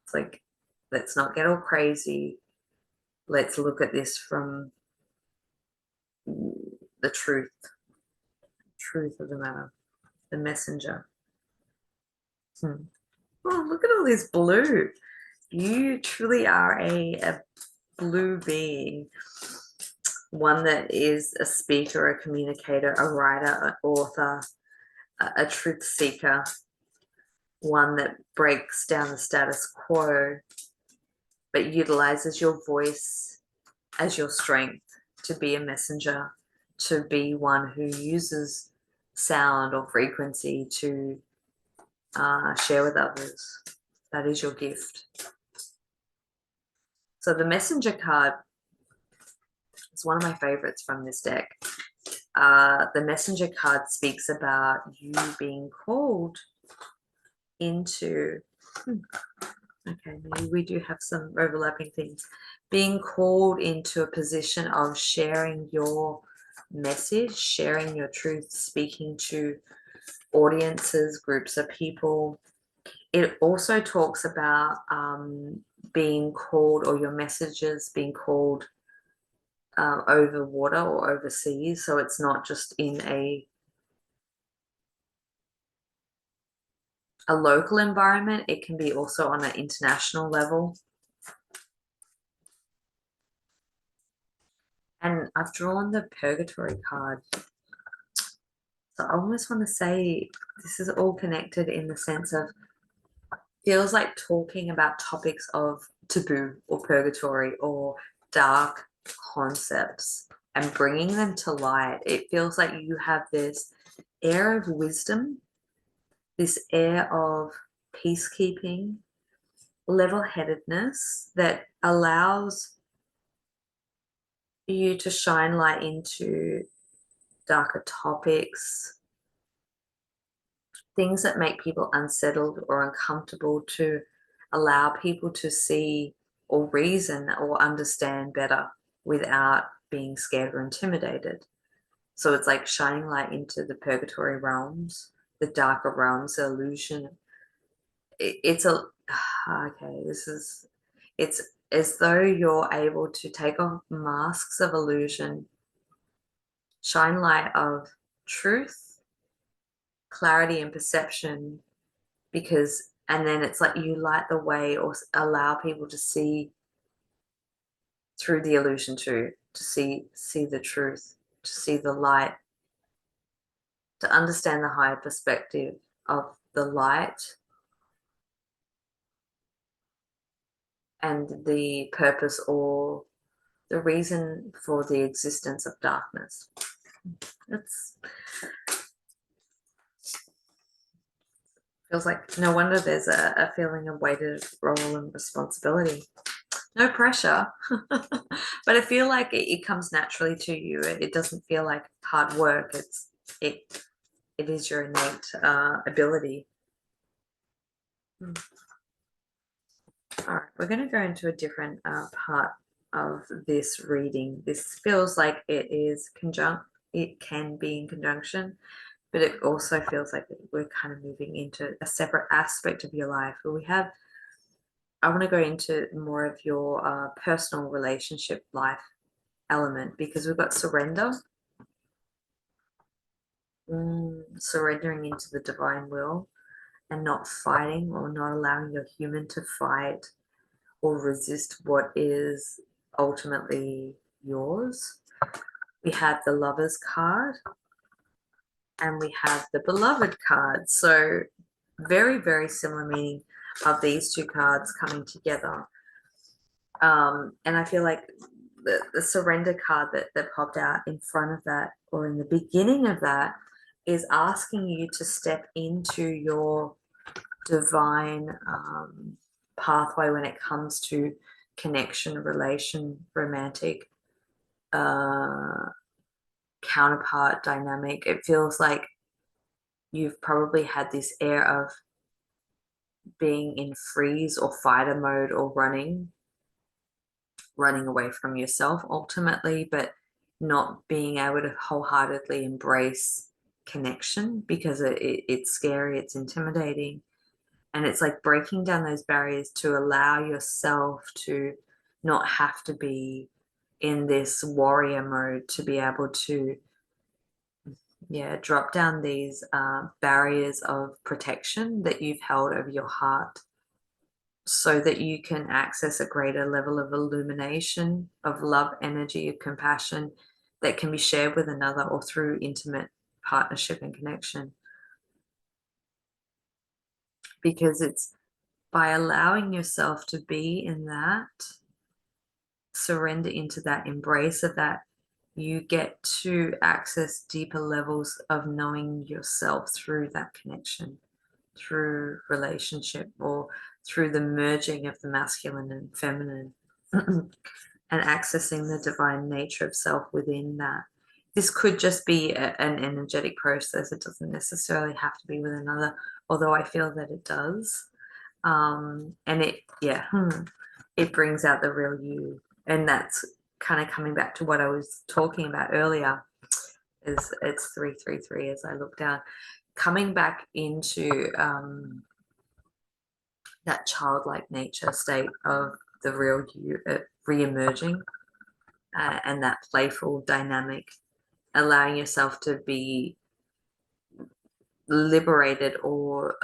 It's like, let's not get all crazy. Let's look at this from the truth of the matter, the messenger. Oh, look at all this blue. You truly are a blue being, one that is a speaker, a communicator, a writer, an author, a truth seeker, one that breaks down the status quo, but utilizes your voice as your strength to be a messenger, to be one who uses sound or frequency to share with others. That is your gift. So the messenger card is one of my favorites from this deck. The messenger card speaks about you being called into, okay, maybe we do have some overlapping things, being called into a position of sharing your message, sharing your truth, speaking to audiences, groups of people. It also talks about being called, or your messages being called over water or overseas. So it's not just in a local environment, it can be also on an international level. And I've drawn the purgatory card. So I almost want to say this is all connected in the sense of, feels like talking about topics of taboo or purgatory or dark concepts and bringing them to light. It feels like you have this air of wisdom, this air of peacekeeping, level-headedness that allows you to shine light into darker topics, things that make people unsettled or uncomfortable, to allow people to see or reason or understand better without being scared or intimidated. So it's like shining light into the purgatory realms, the darker realms, the illusion. It's a, okay, it's as though you're able to take off masks of illusion, shine light of truth, clarity, and perception, and then it's like you light the way or allow people to see through the illusion too, to see the truth, to see the light, to understand the higher perspective of the light and the purpose or the reason for the existence of darkness. It's feels like no wonder there's a feeling of weighted role and responsibility. No pressure, but I feel like it comes naturally to you. It doesn't feel like hard work. It is your innate ability. All right, we're going to go into a different part of this reading. This feels like it is conjunct. It can be in conjunction, but it also feels like we're kind of moving into a separate aspect of your life where I want to go into more of your personal relationship life element, because we've got surrender, surrendering into the divine will and not fighting or not allowing your human to fight or resist what is ultimately yours. We have the Lovers card and we have the Beloved card. So very, very similar meaning of these two cards coming together. And I feel like the surrender card that popped out in front of that, or in the beginning of that, is asking you to step into your divine pathway when it comes to connection, relation, romantic, counterpart dynamic. It feels like you've probably had this air of being in freeze or fighter mode or running away from yourself ultimately, but not being able to wholeheartedly embrace connection because it's scary, it's intimidating. And it's like breaking down those barriers to allow yourself to not have to be in this warrior mode, to be able to, drop down these barriers of protection that you've held over your heart, so that you can access a greater level of illumination, of love, energy, of compassion that can be shared with another or through intimate partnership and connection. Because it's by allowing yourself to be in that, surrender into that, embrace of that, you get to access deeper levels of knowing yourself through that connection, through relationship, or through the merging of the masculine and feminine, and accessing the divine nature of self within that. This could just be an energetic process. It doesn't necessarily have to be with another, although I feel that it does. And it brings out the real you. And that's kind of coming back to what I was talking about earlier. Is it's 333 as I look down. coming back into that childlike nature state of the real you re-emerging, and that playful dynamic, allowing yourself to be liberated or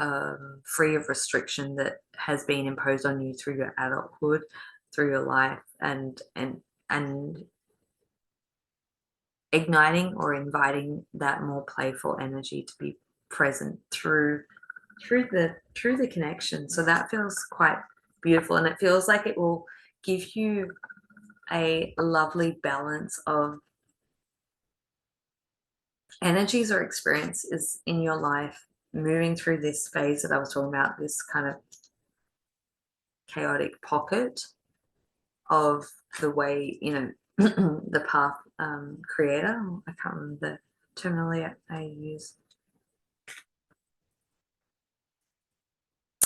free of restriction that has been imposed on you through your adulthood, through your life, and igniting or inviting that more playful energy to be present through the connection. So that feels quite beautiful, and it feels like it will give you a lovely balance of energies or experiences in your life, moving through this phase that I was talking about, this kind of chaotic pocket of the way, the path creator. I can't remember the terminology I use.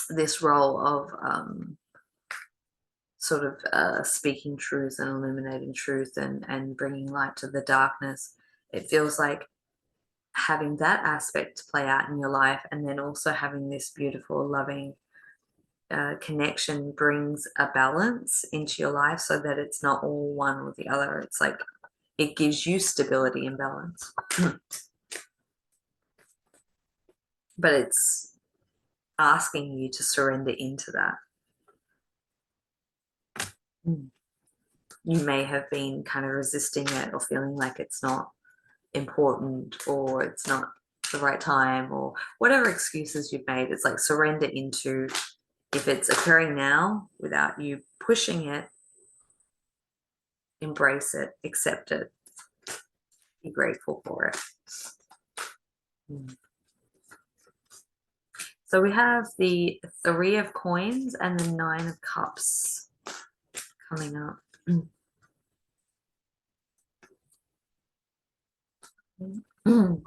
This role of sort of speaking truth and illuminating truth and bringing light to the darkness. It feels like having that aspect play out in your life, and then also having this beautiful, loving connection brings a balance into your life, so that it's not all one or the other. It's like it gives you stability and balance. But it's asking you to surrender into that. You may have been kind of resisting it or feeling like it's not important or it's not the right time or whatever excuses you've made. It's like surrender into, if it's occurring now without you pushing it, embrace it, accept it, be grateful for it. So we have the 3 of coins and the 9 of cups coming up. 2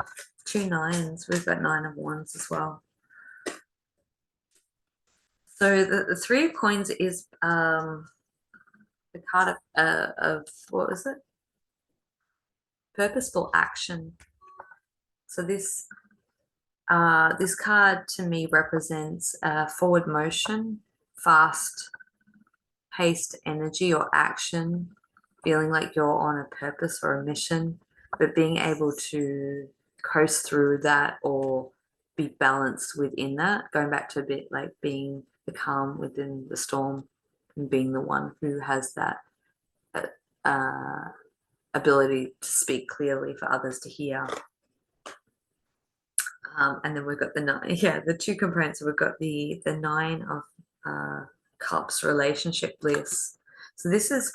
nines. We've got 9 of wands as well. So the 3 of coins is the card of what was it? Purposeful action. So this card to me represents forward motion, fast paced energy or action, feeling like you're on a purpose or a mission, but being able to coast through that or be balanced within that, going back to a bit like being the calm within the storm and being the one who has that ability to speak clearly for others to hear. And then we've got the 2 components. We've got the 9 of cups, relationship bliss. So this is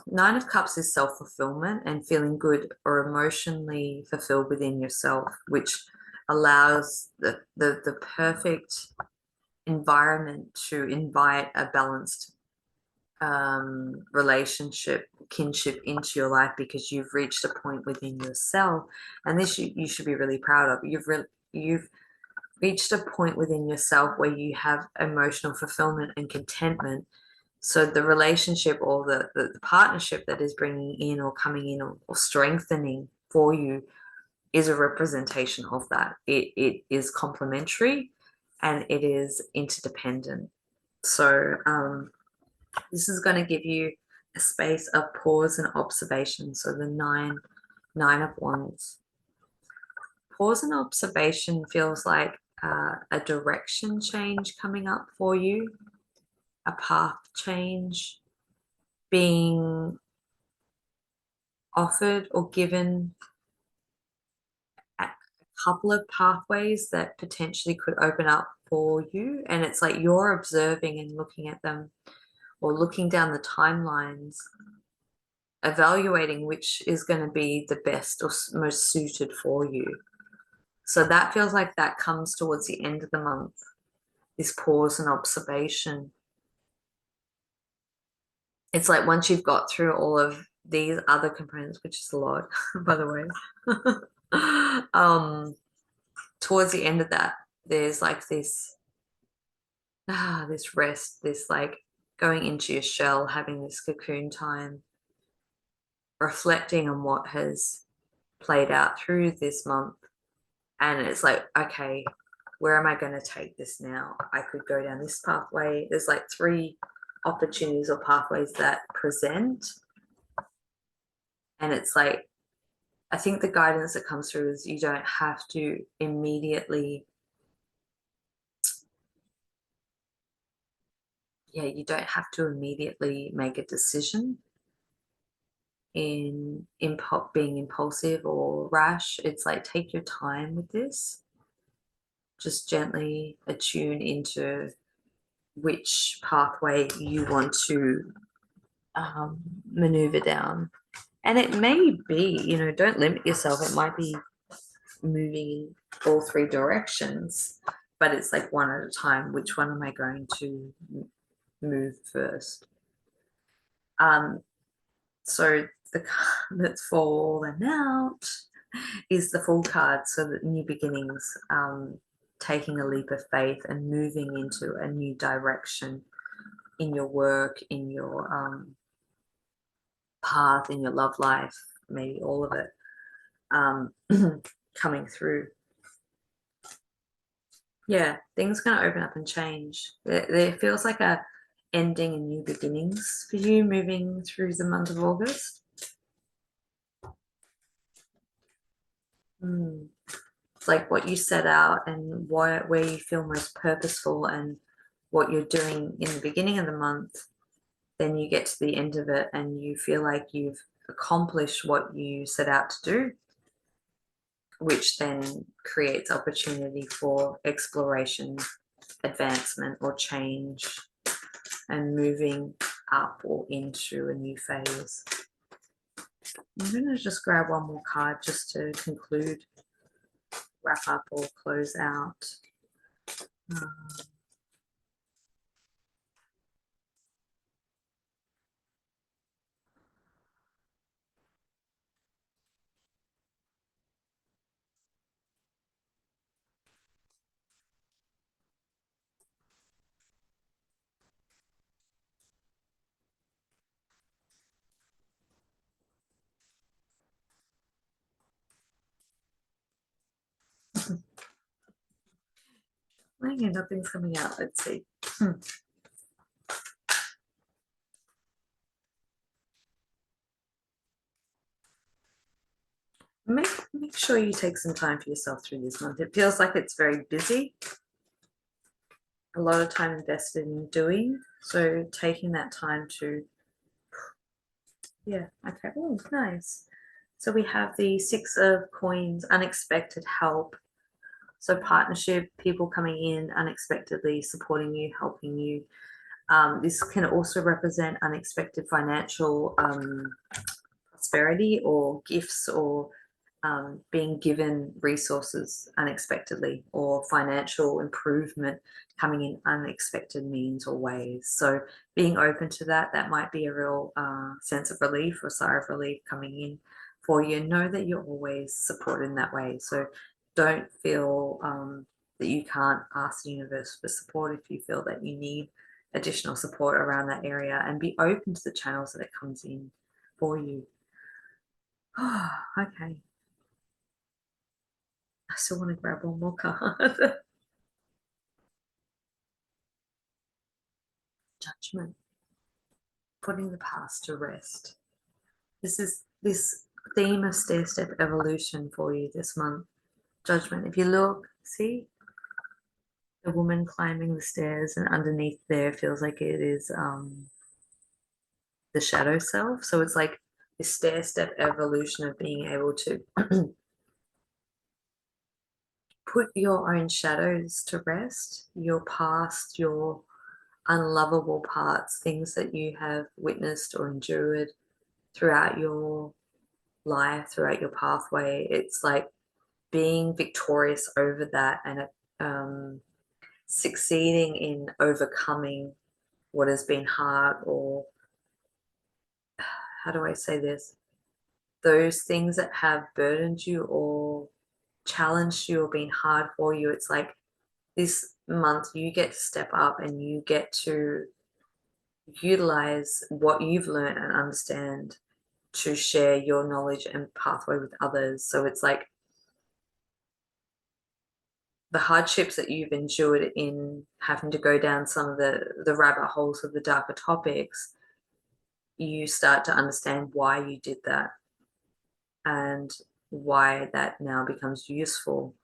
9 of cups is self-fulfillment and feeling good or emotionally fulfilled within yourself, which allows the perfect environment to invite a balanced relationship, kinship into your life, because you've reached a point within yourself, and this you should be really proud of. You've reached a point within yourself where you have emotional fulfillment and contentment. So the relationship or the partnership that is bringing in or coming in or strengthening for you is a representation of that. It is complementary and it is interdependent. So this is going to give you a space of pause and observation. So the nine of wands. Pause and observation feels like a direction change coming up for you, a path change, being offered or given a couple of pathways that potentially could open up for you. And it's like you're observing and looking at them, or looking down the timelines, evaluating which is going to be the best or most suited for you. So that feels like that comes towards the end of the month, this pause and observation. It's like once you've got through all of these other components, which is a lot, by the way, towards the end of that, there's like this rest, this like going into your shell, having this cocoon time, reflecting on what has played out through this month, and it's like, okay, where am I going to take this now? I could go down this pathway. There's like 3 opportunities or pathways that present, and it's like, I think the guidance that comes through is you don't have to immediately, you don't have to immediately make a decision in being impulsive or rash. It's like, take your time with this. Just gently attune into which pathway you want to maneuver down. And it may be, don't limit yourself. It might be moving in all 3 directions, but it's like one at a time. Which one am I going to move first? So the card that's fallen out is the Fool card. So that new beginnings, taking a leap of faith and moving into a new direction in your work, in your path, in your love life, maybe all of it coming through. Yeah, things are going to open up and change. There feels like a ending and new beginnings for you moving through the month of August. It's like what you set out and where you feel most purposeful and what you're doing in the beginning of the month. Then you get to the end of it and you feel like you've accomplished what you set out to do, which then creates opportunity for exploration, advancement, or change, and moving up or into a new phase. I'm going to just grab one more card just to conclude, wrap up, or close out. Nothing's coming out. Let's see. Make sure you take some time for yourself through this month. It feels like it's very busy. A lot of time invested in doing. So taking that time to, okay. Oh, nice. So we have the 6 of Coins, unexpected help. So partnership, people coming in unexpectedly, supporting you, helping you. This can also represent unexpected financial prosperity or gifts, or being given resources unexpectedly, or financial improvement coming in unexpected means or ways. So being open to that might be a real sense of relief or sigh of relief coming in for you. Know that you're always supported in that way. So don't feel that you can't ask the universe for support if you feel that you need additional support around that area, and be open to the channels that it comes in for you. Oh, okay. I still want to grab one more card. Judgment. Putting the past to rest. This is this theme of stair-step evolution for you this month. Judgment. If you look, see the woman climbing the stairs, and underneath there feels like it is the shadow self. So it's like this stair-step evolution of being able to put your own shadows to rest, your past, your unlovable parts, things that you have witnessed or endured throughout your life, throughout your pathway. It's like being victorious over that, and succeeding in overcoming what has been hard, or how do I say this? Those things that have burdened you or challenged you or been hard for you. It's like this month you get to step up and you get to utilize what you've learned and understand to share your knowledge and pathway with others. So it's like the hardships that you've endured in having to go down some of the rabbit holes of the darker topics, you start to understand why you did that and why that now becomes useful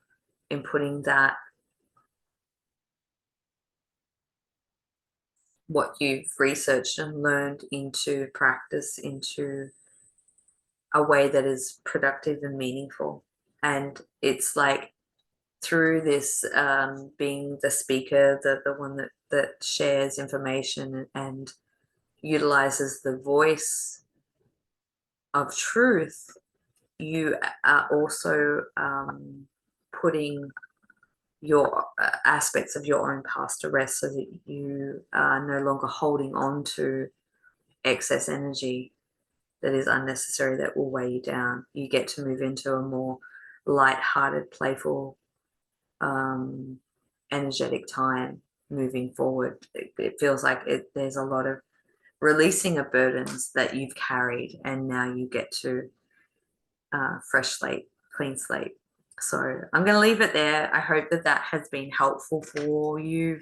in putting that, what you've researched and learned, into practice, into a way that is productive and meaningful. And it's like through this, being the speaker, the one that shares information and utilizes the voice of truth, you are also putting your aspects of your own past to rest, so that you are no longer holding on to excess energy that is unnecessary, that will weigh you down. You get to move into a more light-hearted, playful, energetic time moving forward. It feels like there's a lot of releasing of burdens that you've carried, and now you get to fresh slate, clean slate. So I'm going to leave it there. I hope that that has been helpful for you.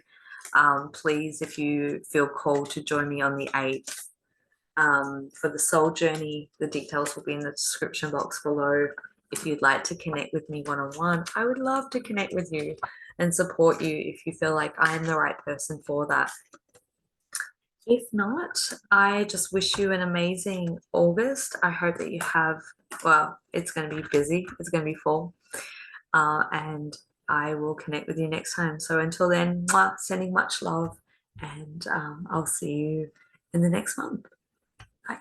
Please, if you feel called to join me on the 8th for the soul journey, the details will be in the description box below. If you'd like to connect with me one-on-one, I would love to connect with you and support you if you feel like I am the right person for that. If not, I just wish you an amazing August. I hope that you have, well, it's going to be busy. It's going to be full. And I will connect with you next time. So until then, sending much love, and I'll see you in the next month. Bye.